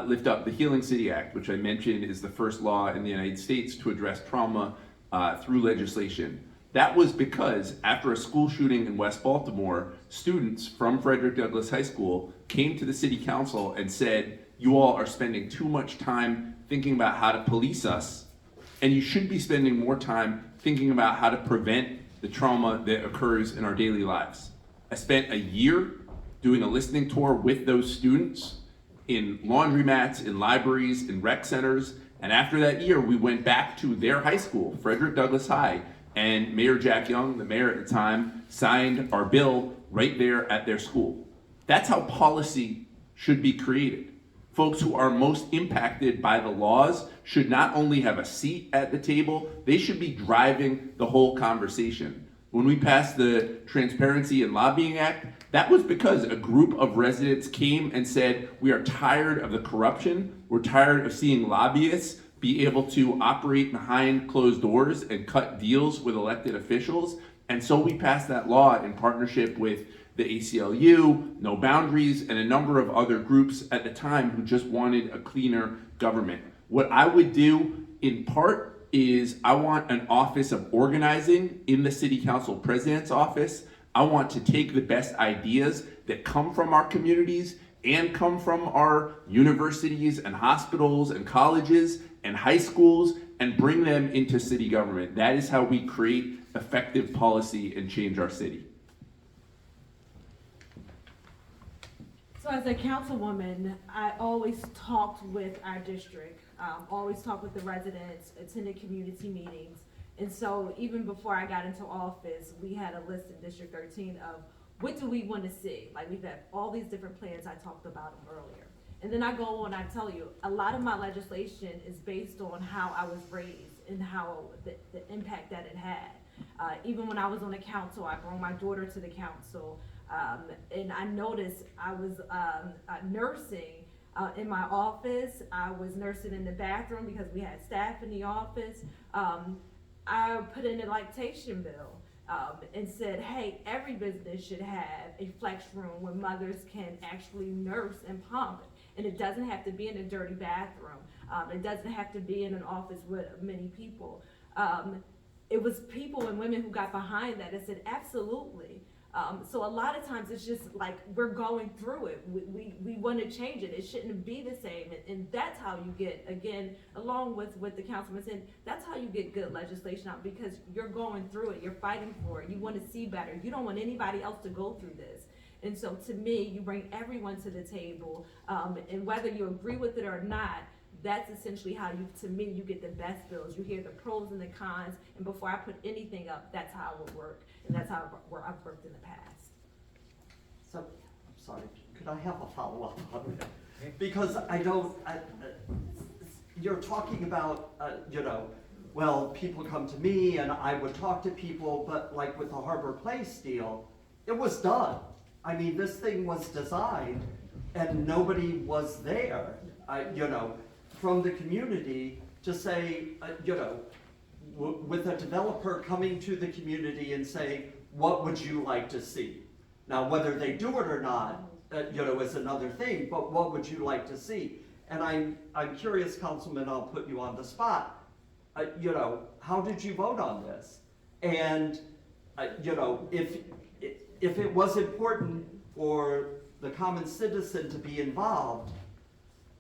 lift up the Healing City Act, which I mentioned is the first law in the United States to address trauma through legislation. That was because after a school shooting in West Baltimore, students from Frederick Douglass High School came to the city council and said, you all are spending too much time thinking about how to police us, and you should be spending more time thinking about how to prevent the trauma that occurs in our daily lives. I spent a year doing a listening tour with those students in laundromats, in libraries, in rec centers, and after that year, we went back to their high school, Frederick Douglass High, and Mayor Jack Young, the mayor at the time, signed our bill right there at their school. That's how policy should be created. Folks who are most impacted by the laws should not only have a seat at the table, they should be driving the whole conversation. When we passed the Transparency and Lobbying Act, that was because a group of residents came and said, we are tired of the corruption, we're tired of seeing lobbyists be able to operate behind closed doors and cut deals with elected officials. And so we passed that law in partnership with the ACLU, No Boundaries, and a number of other groups at the time who just wanted a cleaner government. What I would do in part is I want an office of organizing in the City Council President's office. I want to take the best ideas that come from our communities and come from our universities and hospitals and colleges and high schools and bring them into city government. That is how we create effective policy and change our city. So as a councilwoman, I always talked with our district, always talked with the residents, attended community meetings. And so even before I got into office, we had a list in District 13 of what do we want to see? Like we've had all these different plans, I talked about them earlier. And then I go on, I tell you, a lot of my legislation is based on how I was raised and how the impact that it had. Even when I was on the council, I brought my daughter to the council, and I noticed I was nursing in my office. I was nursing in the bathroom because we had staff in the office. I put in a lactation bill and said, hey, every business should have a flex room where mothers can actually nurse and pump. And it doesn't have to be in a dirty bathroom. It doesn't have to be in an office with many people. It was people and women who got behind that and said, absolutely. So a lot of times it's just like we're going through it. We want to change it. It shouldn't be the same. And that's how you get, again, along with what the councilman said, that's how you get good legislation out, because you're going through it. You're fighting for it. You want to see better. You don't want anybody else to go through this. And so to me, you bring everyone to the table, and whether you agree with it or not, that's essentially how you, to me, you get the best bills. You hear the pros and the cons, and before I put anything up, that's how it would work, and that's how I've worked in the past. So, I'm sorry, could I have a follow-up on that? Because I don't, you're talking about, you know, well, people come to me and I would talk to people, but like with the Harbor Place deal, it was done. I mean, this thing was designed and nobody was there, you know, from the community to say, you know, with a developer coming to the community and saying, what would you like to see? Now, whether they do it or not, you know, is another thing, but what would you like to see? And I'm curious, Councilman, I'll put you on the spot. You know, how did you vote on this? And, you know, if it was important for the common citizen to be involved,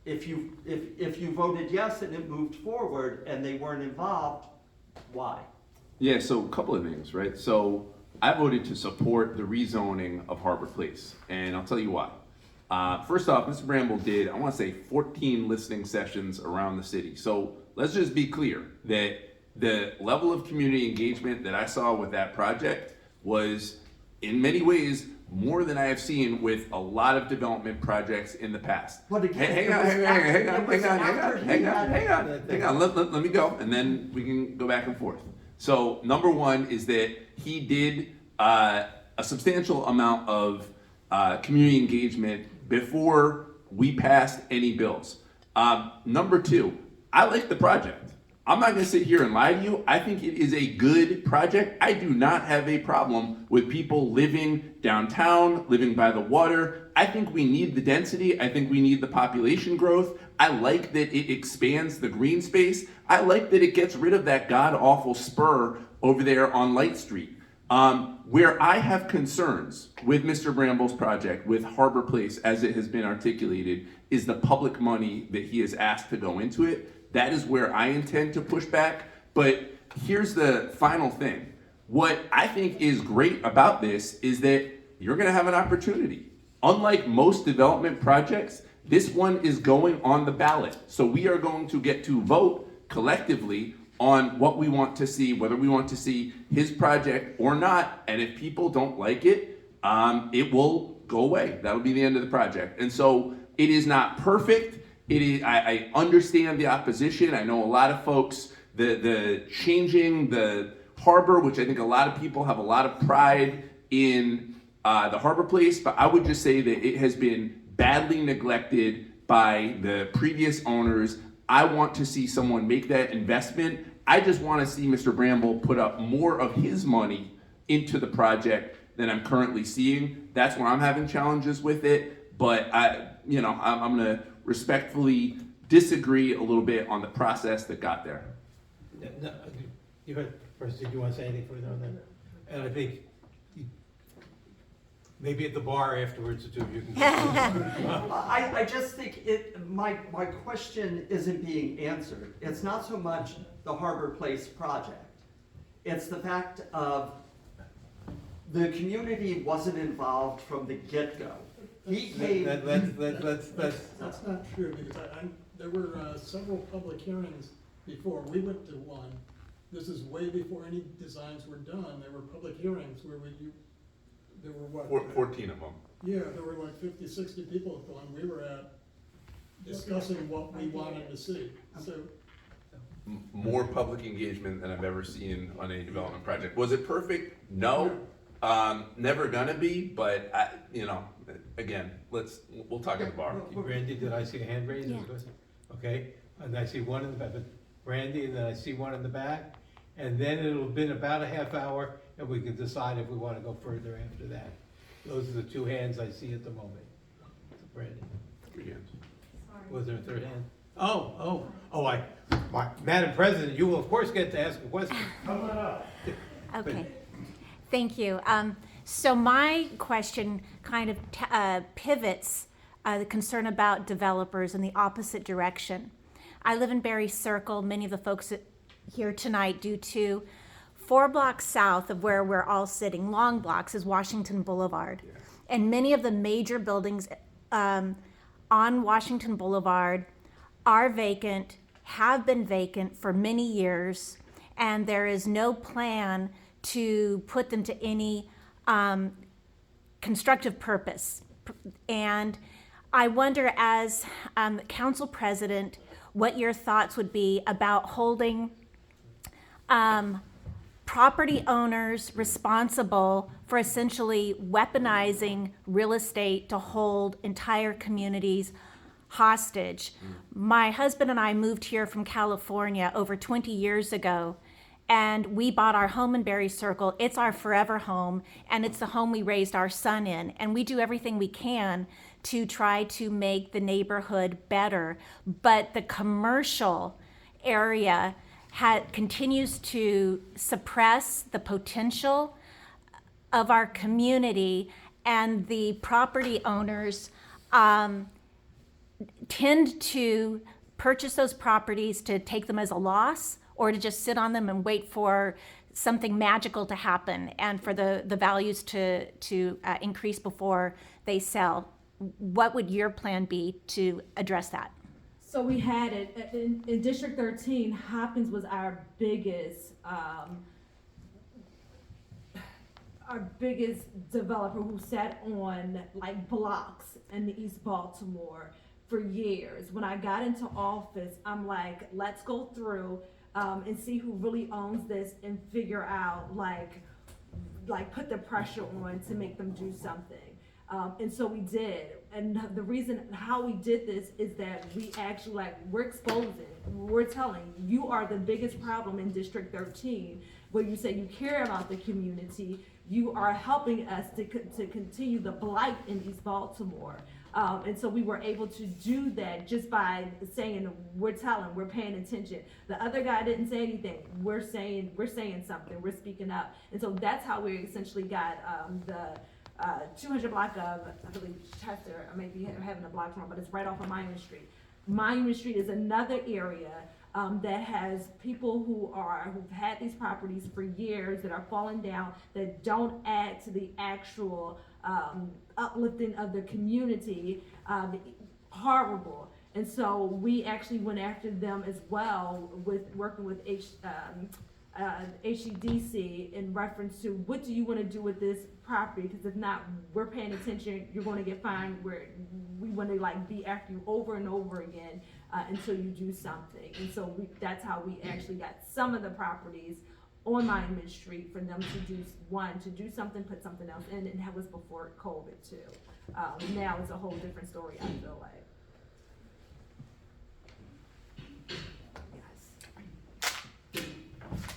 if you voted yes and it moved forward and they weren't involved, why? Yeah, so a couple of things, right? So I voted to support the rezoning of Harbor Place, and I'll tell you why. First off, Mr. Bramble did, I want to say, 14 listening sessions around the city. So let's just be clear that the level of community engagement that I saw with that project was, in many ways, more than I have seen with a lot of development projects in the past. But again, Hang on, let me go, and then we can go back and forth. So number one is that he did a substantial amount of community engagement before we passed any bills. Number two, I like the project. I'm not gonna sit here and lie to you. I think it is a good project. I do not have a problem with people living downtown, living by the water. I think we need the density. I think we need the population growth. I like that it expands the green space. I like that it gets rid of that god-awful spur over there on Light Street. Where I have concerns with Mr. Bramble's project, with Harbor Place as it has been articulated, is the public money that he has asked to go into it. That is where I intend to push back. But here's the final thing. What I think is great about this is that you're gonna have an opportunity. Unlike most development projects, this one is going on the ballot. So we are going to get to vote collectively on what we want to see, whether we want to see his project or not. And if people don't like it, it will go away. That'll be the end of the project. And so it is not perfect. It is, I understand the opposition. I know a lot of folks, the changing the harbor, which I think a lot of people have a lot of pride in the Harbor Place, but I would just say that it has been badly neglected by the previous owners. I want to see someone make that investment. I just want to see Mr. Bramble put up more of his money into the project than I'm currently seeing. That's where I'm having challenges with it, but I'm gonna respectfully disagree a little bit on the process that got there. No, you heard first, did you want to say anything further on that? And I think maybe at the bar afterwards, the two of you can. I just think my question isn't being answered. It's not so much the Harbor Place project. It's the fact of the community wasn't involved from the get-go. He came. That's not true, because there were several public hearings before. We went to one. This is way before any designs were done. There were public hearings where there were what? 14 of them. Yeah, there were like 50, 60 people at the one we were at discussing what we wanted to see. So More public engagement than I've ever seen on a development project. Was it perfect? No. Never gonna be, but again, we'll talk at the bar. Randy, did I see a hand raised? Yeah. Okay, and I see one in the back, Randy, and then I see one in the back, and then it'll have been about a half hour, and we can decide if we wanna go further after that. Those are the two hands I see at the moment. Randy, 3 hands. was there a third hand? Madam President, you will of course get to ask a question. how about Okay, thank you. So my question kind of pivots the concern about developers in the opposite direction. I live in Berry Circle. Many of the folks here tonight do too. 4 blocks south of where we're all sitting, long blocks, is Washington Boulevard. Yeah. And many of the major buildings on Washington Boulevard are vacant, have been vacant for many years, and there is no plan to put them to any constructive purpose. And I wonder, as council president, what your thoughts would be about holding property owners responsible for essentially weaponizing real estate to hold entire communities hostage. My husband and I moved here from California over 20 years ago, and we bought our home in Berry Circle. It's our forever home, and it's the home we raised our son in. And we do everything we can to try to make the neighborhood better. But the commercial area continues to suppress the potential of our community, and the property owners tend to purchase those properties to take them as a loss, or to just sit on them and wait for something magical to happen and for the values to increase before they sell. What would your plan be to address that? So we had it in District 13. Hopkins was our biggest developer, who sat on like blocks in East Baltimore for years. When I got into office, I'm like, let's go through and see who really owns this and figure out like put the pressure on to make them do something. And so we did. And the reason how we did this is that we actually we're exposing, we're telling you are the biggest problem in District 13, where you say you care about the community. You are helping us to continue the blight in East Baltimore. And so we were able to do that just by saying, we're paying attention. The other guy didn't say anything. We're saying something, we're speaking up. And so that's how we essentially got the 200 block of, I believe, Chester. I may be having a block wrong, but it's right off of Monument Street. Monument Street is another area that has people who've had these properties for years that are falling down, that don't add to the actual uplifting of the community. Horrible. And so we actually went after them as well, with working with HEDC in reference to what do you want to do with this property, because if not, we're paying attention, you're going to get fined. We want to be after you over and over again until you do something. And so that's how we actually got some of the properties on Monument Street for them to do something, put something else in, and that was before COVID too. Now it's a whole different story, I feel like.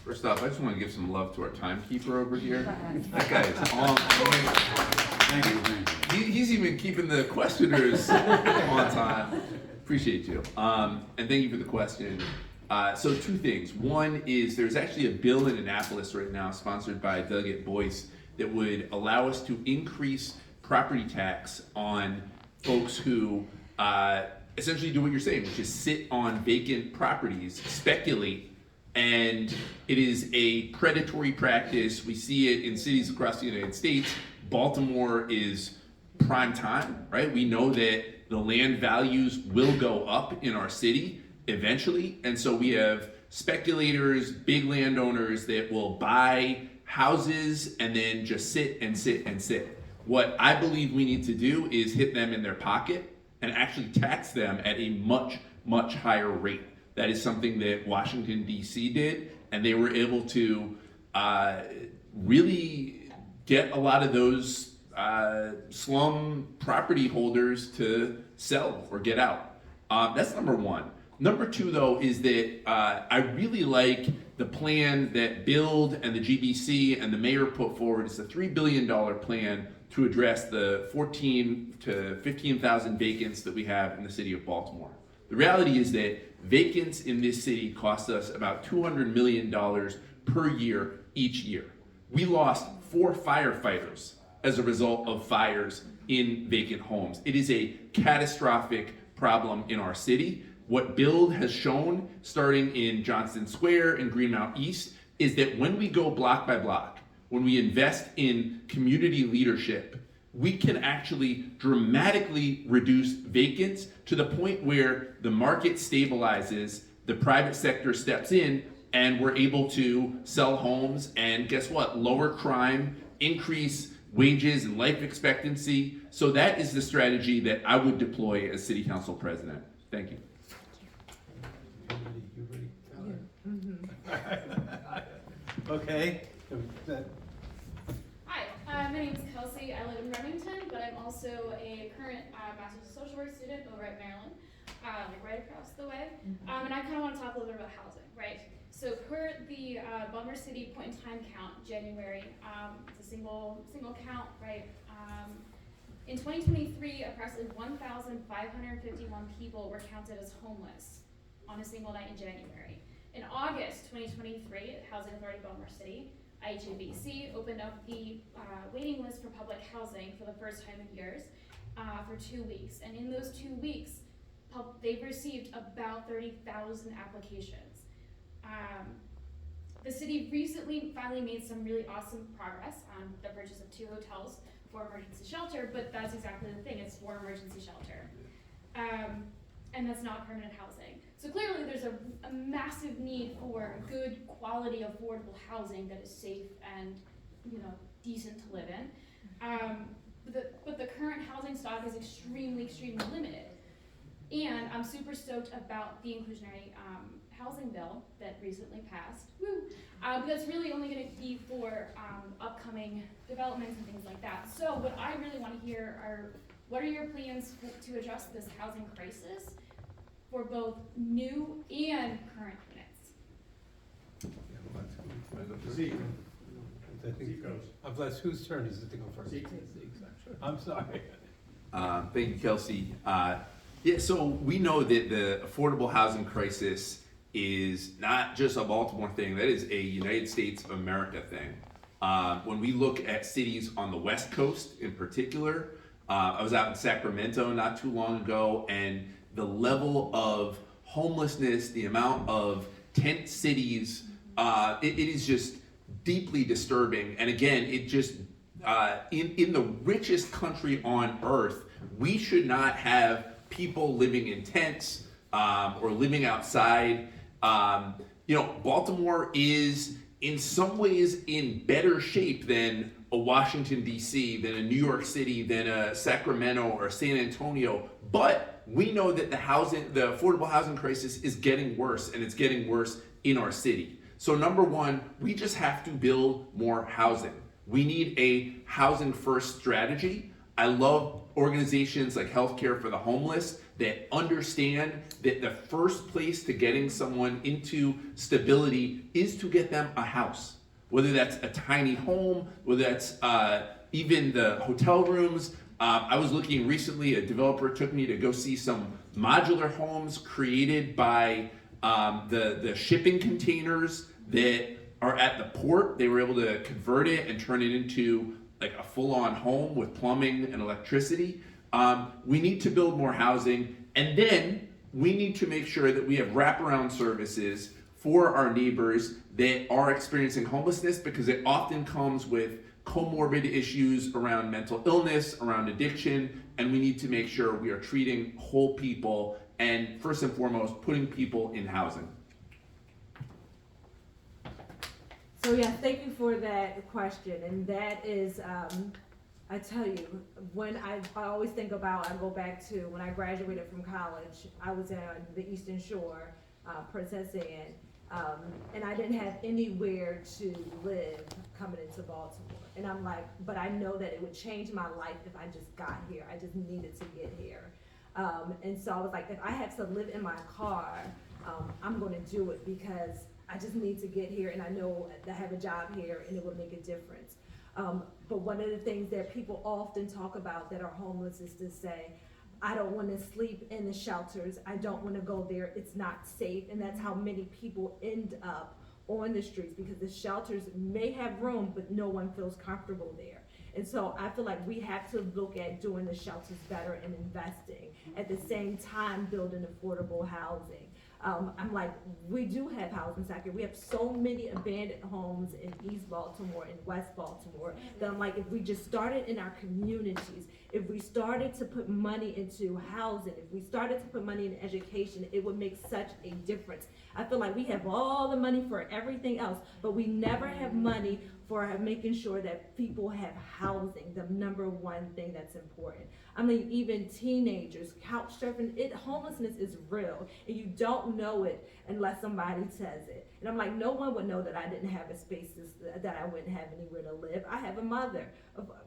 First off, I just want to give some love to our timekeeper over here. That guy is on. Thank you. He's even keeping the questioners on time. Appreciate you. And thank you for the question. So 2 things. One is there's actually a bill in Annapolis right now sponsored by Doug at Boyce that would allow us to increase property tax on folks who essentially do what you're saying, which is sit on vacant properties, speculate. And it is a predatory practice. We see it in cities across the United States. Baltimore is prime time, right? We know that the land values will go up in our city eventually. And so we have speculators, big landowners that will buy houses and then just sit and sit and sit. What I believe we need to do is hit them in their pocket and actually tax them at a much, much higher rate. That is something that Washington, D.C. did, and they were able to really get a lot of those slum property holders to sell or get out. That's number one. Number 2, though, is that I really like the plan that Build and the GBC and the mayor put forward. It's a $3 billion plan to address the 14 to 15,000 vacants that we have in the city of Baltimore. The reality is that vacants in this city cost us about $200 million per year each year. We lost 4 firefighters as a result of fires in vacant homes. It is a catastrophic problem in our city. What Build has shown, starting in Johnston Square and Greenmount East, is that when we go block by block, when we invest in community leadership, we can actually dramatically reduce vacants to the point where the market stabilizes, the private sector steps in, and we're able to sell homes and guess what? Lower crime, increase wages and life expectancy. So that is the strategy that I would deploy as city council president. Thank you. Okay. Hi, my name is Kelsey. I live in Remington, but I'm also a current Master's of Social Work student over at Maryland, like right across the way. And I kind of want to talk a little bit about housing, right? So per the Baltimore City point in time count, January, it's a single count, right? In 2023, approximately 1,551 people were counted as homeless on a single night in January. In August 2023, Housing Authority Baltimore City, IHBC, opened up the waiting list for public housing for the first time in years for 2 weeks. And in those 2 weeks, they've received about 30,000 applications. The city recently finally made some really awesome progress on the purchase of 2 hotels for emergency shelter, but that's exactly the thing, it's for emergency shelter. And that's not permanent housing. So clearly there's a massive need for good quality affordable housing that is safe and decent to live in. But the current housing stock is extremely limited. And I'm super stoked about the inclusionary housing bill that recently passed. Woo! But that's really only going to be for upcoming developments and things like that. So what I really want to hear are, what are your plans to address this housing crisis for both new and current units? Zeke. I'm blessed. Whose turn is it to go first? Zeke. I'm sorry. Thank you, Kelsey. Yeah, so we know that the affordable housing crisis is not just a Baltimore thing, that is a United States of America thing. When we look at cities on the West Coast in particular, I was out in Sacramento not too long ago, and the level of homelessness, the amount of tent cities, it is just deeply disturbing. And again, it just, in the richest country on earth, we should not have people living in tents or living outside. Baltimore is in some ways in better shape than a Washington, D.C., than a New York City, than a Sacramento or San Antonio. But we know that the affordable housing crisis is getting worse, and it's getting worse in our city. So number one, we just have to build more housing. We need a housing first strategy. I love organizations like Healthcare for the Homeless that understand that the first place to getting someone into stability is to get them a house. Whether that's a tiny home, whether that's even the hotel rooms. I was looking recently, a developer took me to go see some modular homes created by the shipping containers that are at the port. They were able to convert it and turn it into like a full-on home with plumbing and electricity. We need to build more housing, and then we need to make sure that we have wraparound services for our neighbors that are experiencing homelessness, because it often comes with comorbid issues around mental illness, around addiction, and we need to make sure we are treating whole people and first and foremost, putting people in housing. So yeah, thank you for that question, and that is, I tell you, when I always think about, I go back to when I graduated from college, I was on the Eastern Shore, Princess Anne, and I didn't have anywhere to live coming into Baltimore. And I'm like, but I know that it would change my life if I just got here. I just needed to get here. And so I was like, if I have to live in my car, I'm gonna do it because I just need to get here, and I know that I have a job here and it will make a difference. But one of the things that people often talk about that are homeless is to say, I don't want to sleep in the shelters. I don't want to go there. It's not safe. And that's how many people end up on the streets, because the shelters may have room, but no one feels comfortable there. And so I feel like we have to look at doing the shelters better and investing, at the same time building affordable housing. I'm like, we do have housing sector. We have so many abandoned homes in East Baltimore and West Baltimore that I'm like, if we just started in our communities, if we started to put money into housing, if we started to put money in education, it would make such a difference. I feel like we have all the money for everything else, but we never have money for making sure that people have housing, the number one thing that's important. I mean, even teenagers, couch surfing, homelessness is real, and you don't know it unless somebody says it. And I'm like, no one would know that I didn't have a space, that I wouldn't have anywhere to live. I have a mother.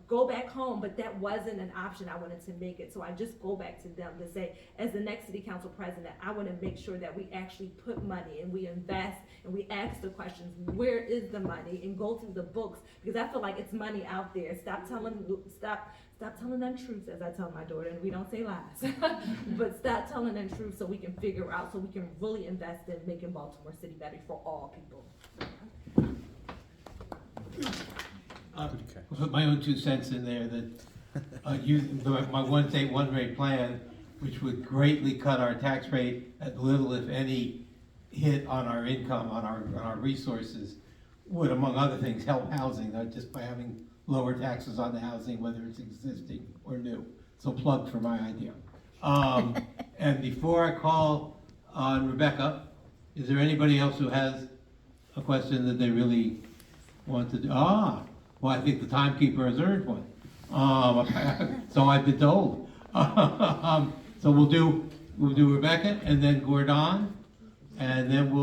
Go back home, but that wasn't an option. I wanted to make it. So I just go back to them to say, as the next city council president, I want to make sure that we actually put money and we invest and we ask the questions, where is the money, and go through the books, because I feel like it's money out there. Stop telling them truths, as I tell my daughter, and we don't say lies. But stop telling them truths so we can figure out, so we can really invest in making Baltimore City better for all people. Put my own 2 cents in there that my one state, one rate plan, which would greatly cut our tax rate at little, if any, hit on our income, on our resources, would, among other things, help housing, not just by having lower taxes on the housing, whether it's existing or new. So plug for my idea. And before I call on Rebecca, is there anybody else who has a question that they really want to do? Well, I think the timekeeper has earned one. So I've been told. So we'll do Rebecca and then Gordon, and then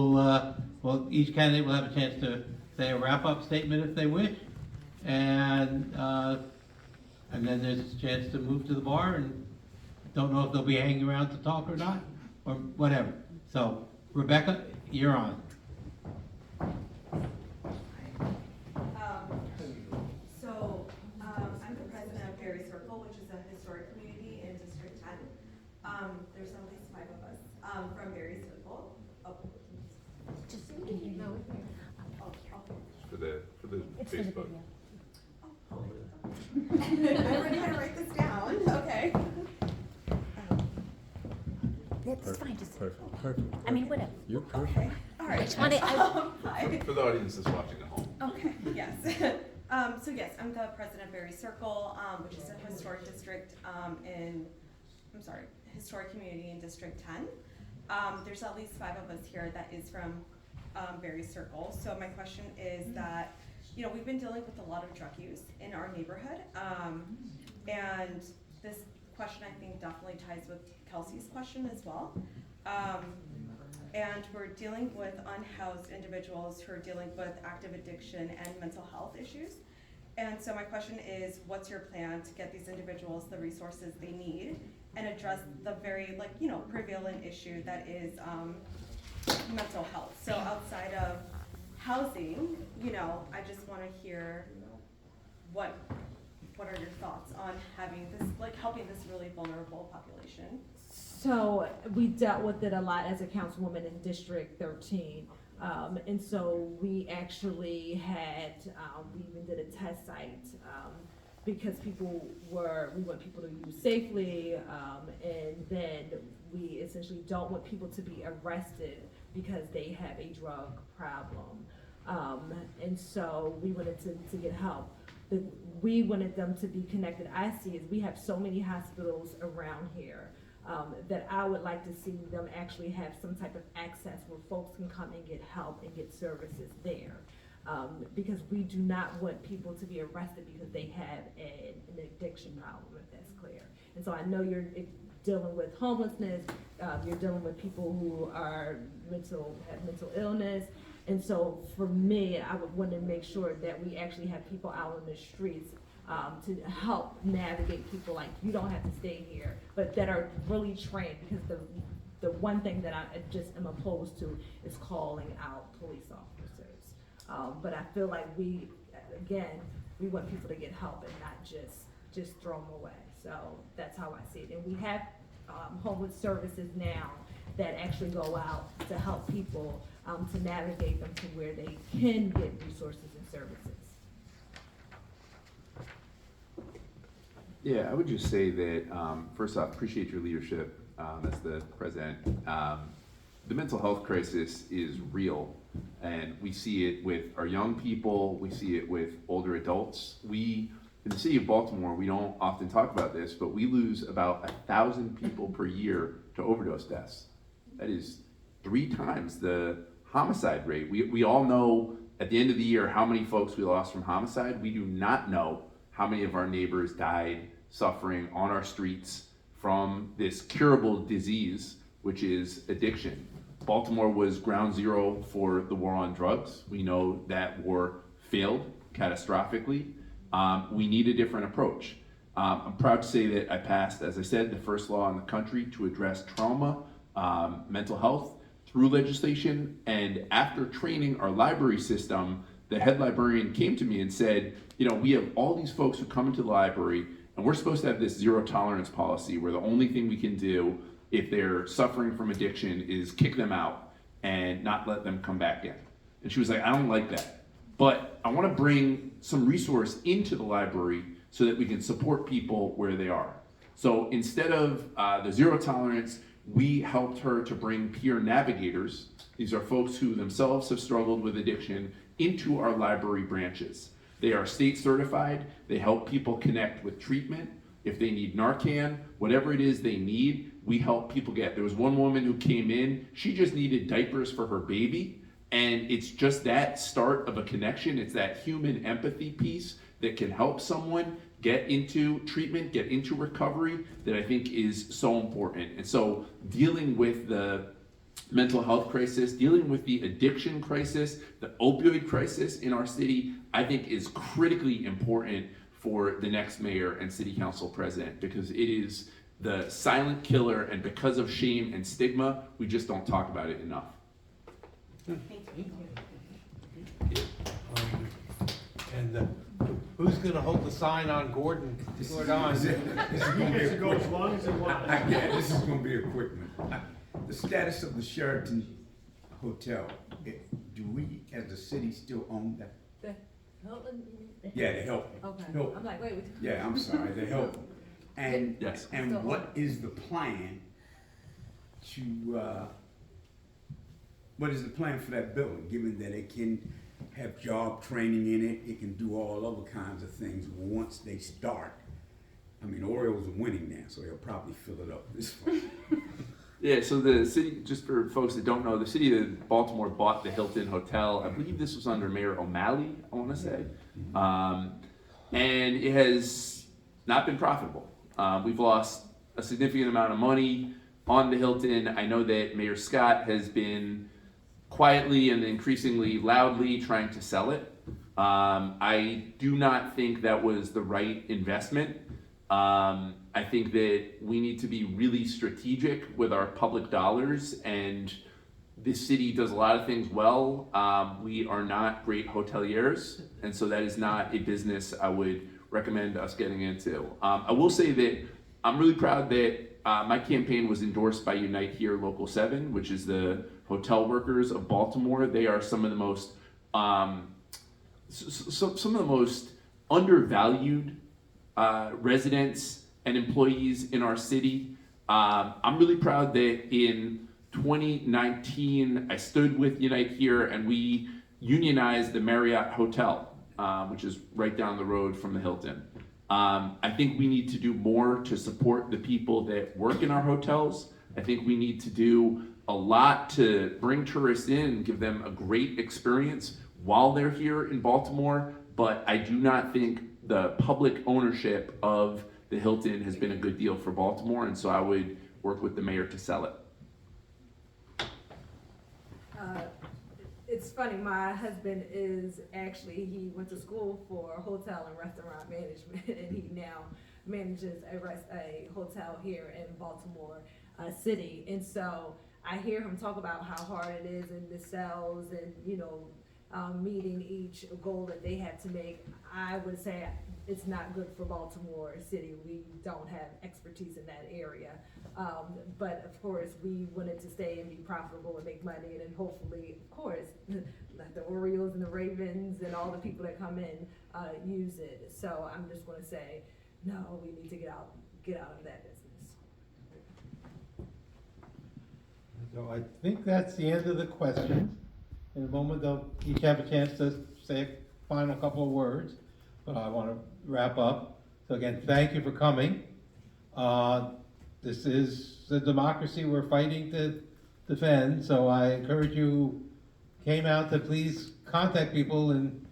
well, each candidate will have a chance to say a wrap-up statement if they wish, and then there's a chance to move to the bar, and don't know if they'll be hanging around to talk or not, or whatever. So Rebecca, you're on. I'm the president of Berry Circle, which is a historic community in District 10. There's at least 5 of us from Berry Circle. Just For the Facebook. I already had to write this down. Okay. It's fine, just, Perfect. I mean, whatever. You're perfect. Okay. All right. Just wanted- Hi. For the audience that's watching at home. Okay, yes. So yes, I'm the president of Berry Circle, which is a historic district historic community in District 10. There's at least 5 of us here that is from Berry Circle. So my question is that, we've been dealing with a lot of drug use in our neighborhood. And this question, I think, definitely ties with Kelsey's question as well. And we're dealing with unhoused individuals who are dealing with active addiction and mental health issues. And so my question is, what's your plan to get these individuals the resources they need and address the very, prevalent issue that is mental health? So outside of housing, I just want to hear what are your thoughts on having this, helping this really vulnerable population? So we dealt with it a lot as a councilwoman in District 13. And so we actually had, we even did a test site because we want people to use safely, and then we essentially don't want people to be arrested because they have a drug problem. And so we wanted to get help. We wanted them to be connected. I see is we have so many hospitals around here that I would like to see them actually have some type of access where folks can come and get help and get services there. Because we do not want people to be arrested because they have an addiction problem, if that's clear. And so I know you're dealing with homelessness, you're dealing with people who have mental illness. And so for me, I would want to make sure that we actually have people out on the streets to help navigate people like, you don't have to stay here, but that are really trained, because the one thing that I just am opposed to is calling out police officers. But I feel like we want people to get help and not just throw them away. So that's how I see it. And we have homeless services now that actually go out to help people to navigate them to where they can get resources and services. Yeah, I would just say that, first off, appreciate your leadership as the president. The mental health crisis is real, and we see it with our young people, we see it with older adults. We, in the city of Baltimore, we don't often talk about this, but we lose about 1,000 people per year to overdose deaths. That is 3 times the homicide rate. We all know at the end of the year how many folks we lost from homicide. We do not know how many of our neighbors died suffering on our streets from this curable disease, which is addiction. Baltimore was ground zero for the war on drugs. We know that war failed catastrophically. We need a different approach. I'm proud to say that I passed, as I said, the first law in the country to address trauma, mental health through legislation. And after training our library system, the head librarian came to me and said, you know, we have all these folks who come into the library, and we're supposed to have this zero tolerance policy where the only thing we can do if they're suffering from addiction is kick them out and not let them come back in. And she was like, I don't like that. But I want to bring some resource into the library so that we can support people where they are. So instead of the zero tolerance, we helped her to bring peer navigators. These are folks who themselves have struggled with addiction into our library branches. They are state certified. They help people connect with treatment. If they need Narcan, whatever it is they need, we help people get. There was one woman who came in, she just needed diapers for her baby. And it's just that start of a connection. It's that human empathy piece that can help someone get into treatment, get into recovery, that I think is so important. And so dealing with the mental health crisis, dealing with the addiction crisis, the opioid crisis in our city, I think is critically important for the next mayor and city council president, because it is the silent killer, and because of shame and stigma, we just don't talk about it enough. And who's gonna hold the sign on Gordon? This is gonna go as long as it wants. Yeah, this is gonna be a quick one. The status of the Sheraton Hotel, do we as the city still own that? The Hilton? Yeah, the Hilton. Okay, Hilton. I'm like, wait. Yeah, I'm sorry, the Hilton. And, Yes. and what is the plan to, what is the plan for that building, given that it can have job training in it, it can do all other kinds of things once they start? I mean, Orioles are winning now, so they'll probably fill it up this fall. Yeah, so the city, just for folks that don't know, the city of Baltimore bought the Hilton Hotel. I believe this was under Mayor O'Malley, I want to say. And it has not been profitable. We've lost a significant amount of money on the Hilton. I know that Mayor Scott has been quietly and increasingly loudly trying to sell it. I do not think that was the right investment. I think that we need to be really strategic with our public dollars, and this city does a lot of things well. We are not great hoteliers, and so that is not a business I would recommend us getting into. I will say that I'm really proud that my campaign was endorsed by Unite Here Local 7, which is the hotel workers of Baltimore. They are some of the most some of the most undervalued residents and employees in our city. I'm really proud that in 2019, I stood with Unite Here and we unionized the Marriott Hotel, which is right down the road from the Hilton. I think we need to do more to support the people that work in our hotels. I think we need to do a lot to bring tourists in and give them a great experience while they're here in Baltimore, but I do not think the public ownership of the Hilton has been a good deal for Baltimore, and so I would work with the mayor to sell it. It's funny, my husband is actually, he went to school for hotel and restaurant management, and he now manages a hotel here in Baltimore City. And so I hear him talk about how hard it is in the sales and, you know, meeting each goal that they have to make. I would say it's not good for Baltimore City. We don't have expertise in that area. But of course, we wanted to stay and be profitable and make money, and then hopefully, of course, like the Orioles and the Ravens and all the people that come in use it. So I'm just going to say, no, we need to get out of that business. So I think that's the end of the questions. In a moment, they'll each have a chance to say a final couple of words, but I want to wrap up. So again, thank you for coming. This is the democracy we're fighting to defend, so I encourage you, came out to please contact people, and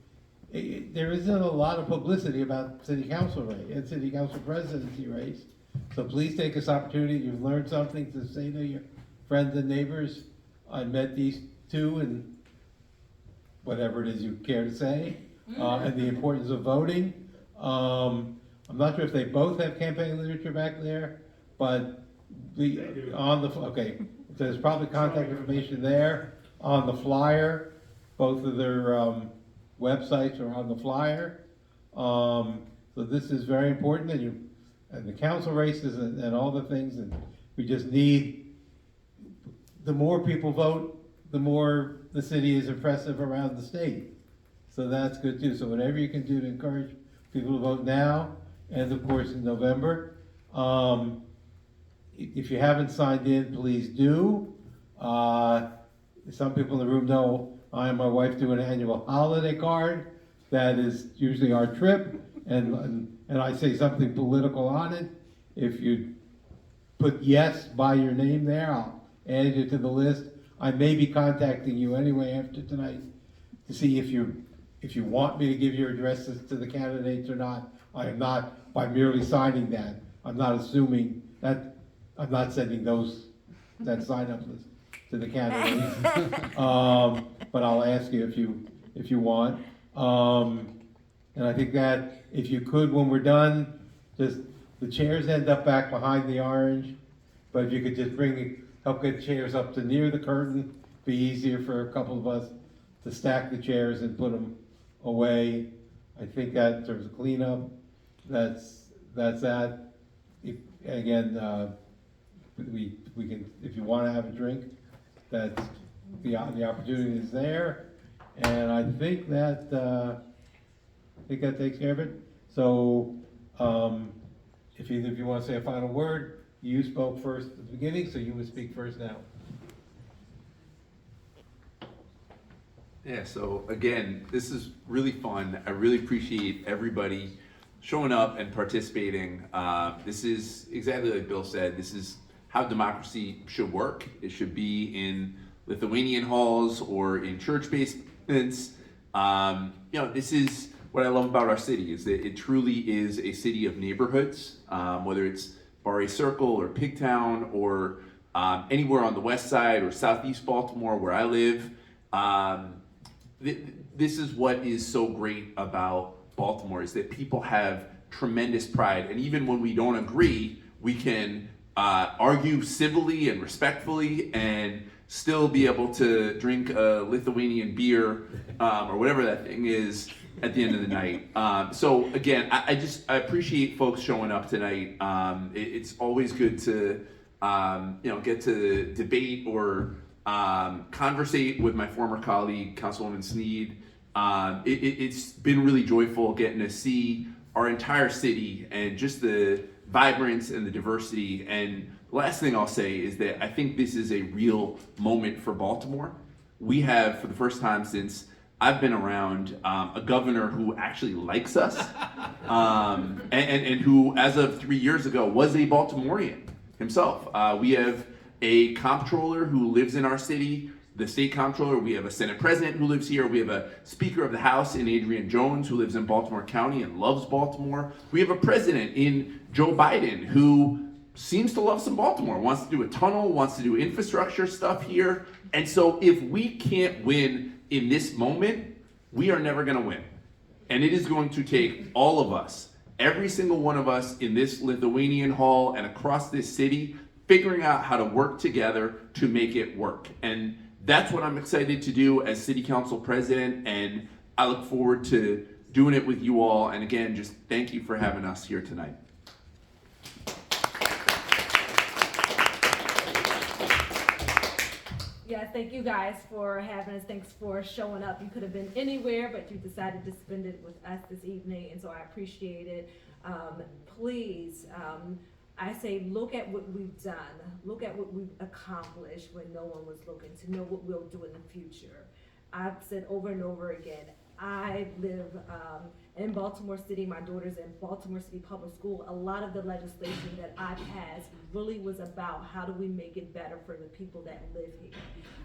there isn't a lot of publicity about city council race and city council presidency race. So please take this opportunity. You've learned something to say to your friends and neighbors. I met these two, and whatever it is you care to say, and the importance of voting. I'm not sure if they both have campaign literature back there, but okay, there's probably contact information there on the flyer. Both of their websites are on the flyer. So this is very important, and the council races and all the things, and we just need, the more people vote, the more the city is impressive around the state. So that's good too. So whatever you can do to encourage people to vote now, and of course in November. If you haven't signed in, please do. Some people in the room know I and my wife do an annual holiday card. That is usually our trip, and I say something political on it. If you put yes by your name there, I'll add you to the list. I may be contacting you anyway after tonight to see if you want me to give your addresses to the candidates or not. I am not, by merely signing that, I'm not assuming that, I'm not sending that sign-up list to the candidates. But I'll ask you if you want. And I think that if you could, when we're done, just, the chairs end up back behind the orange, but if you could just help get chairs up to near the curtain, be easier for a couple of us to stack the chairs and put them away. I think that in terms of cleanup, that's that. Again, we can, if you want to have a drink, that's the opportunity is there, and I think that takes care of it. So if either of you want to say a final word, you spoke first at the beginning, so you would speak first now. Yeah, so again, this is really fun. I really appreciate everybody showing up and participating. This is exactly like Bill said, this is how democracy should work. It should be in Lithuanian halls or in church basements. This is what I love about our city, is that it truly is a city of neighborhoods, whether it's Barre Circle or Pigtown or anywhere on the west side or southeast Baltimore where I live. This is what is so great about Baltimore, is that people have tremendous pride, and even when we don't agree, we can argue civilly and respectfully and still be able to drink a Lithuanian beer or whatever that thing is at the end of the night. So again, I appreciate folks showing up tonight. It's always good to get to debate or conversate with my former colleague, Councilwoman Sneed. It's been really joyful getting to see our entire city and just the vibrance and the diversity. And the last thing I'll say is that I think this is a real moment for Baltimore. We have, for the first time since I've been around, a governor who actually likes us, and who, as of 3 years ago, was a Baltimorean himself. We have a comptroller who lives in our city, the state comptroller. We have a Senate president who lives here. We have a Speaker of the House in Adrian Jones who lives in Baltimore County and loves Baltimore. We have a president in Joe Biden who seems to love some Baltimore, wants to do a tunnel, wants to do infrastructure stuff here. And so if we can't win in this moment, we are never going to win. And it is going to take all of us, every single one of us in this Lithuanian hall and across this city, figuring out how to work together to make it work. And that's what I'm excited to do as City Council President, and I look forward to doing it with you all. And again, just thank you for having us here tonight. Yes, thank you guys for having us. Thanks for showing up. You could have been anywhere, but you decided to spend it with us this evening, and so I appreciate it. Please, I say, look at what we've done, look at what we've accomplished when no one was looking, to know what we'll do in the future. I've said over and over again, I live in Baltimore City, my daughter's in Baltimore City Public School. A lot of the legislation that I passed really was about how do we make it better for the people that live here.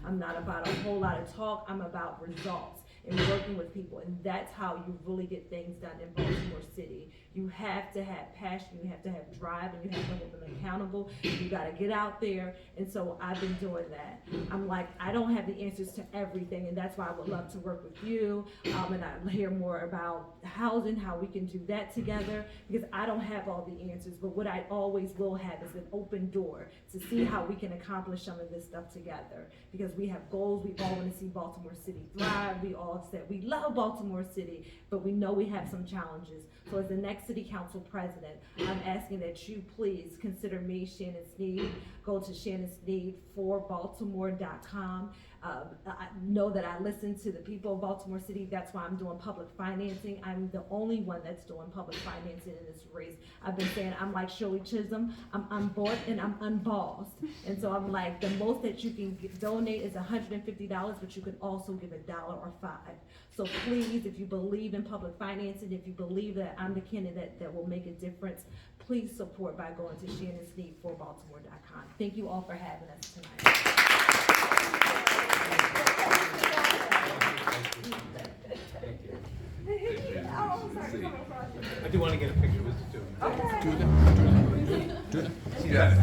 I'm not about a whole lot of talk, I'm about results and working with people, and that's how you really get things done in Baltimore City. You have to have passion, you have to have drive, and you have to hold them accountable. You gotta get out there, and so I've been doing that. I'm like, I don't have the answers to everything, and that's why I would love to work with you, and I hear more about housing, how we can do that together, because I don't have all the answers, but what I always will have is an open door to see how we can accomplish some of this stuff together, because we have goals. We all wanna see Baltimore City thrive. We all said we love Baltimore City, but we know we have some challenges. So as the next City Council President, I'm asking that you please consider me, Shannon Sneed. Go to shannonsneed4baltimore.com. I know that I listen to the people of Baltimore City. That's why I'm doing public financing. I'm the only one that's doing public financing in this race. I've been saying I'm like Shirley Chisholm. I'm unbought and I'm unbossed. And so I'm like, the most that you can donate is $150, but you can also give $1 or $5. So please, if you believe in public financing, if you believe that I'm the candidate that will make a difference, please support by going to shannonsneed4baltimore.com. Thank you all for having us tonight. Oh, sorry. I do want to get a picture with the two. Okay. You got it.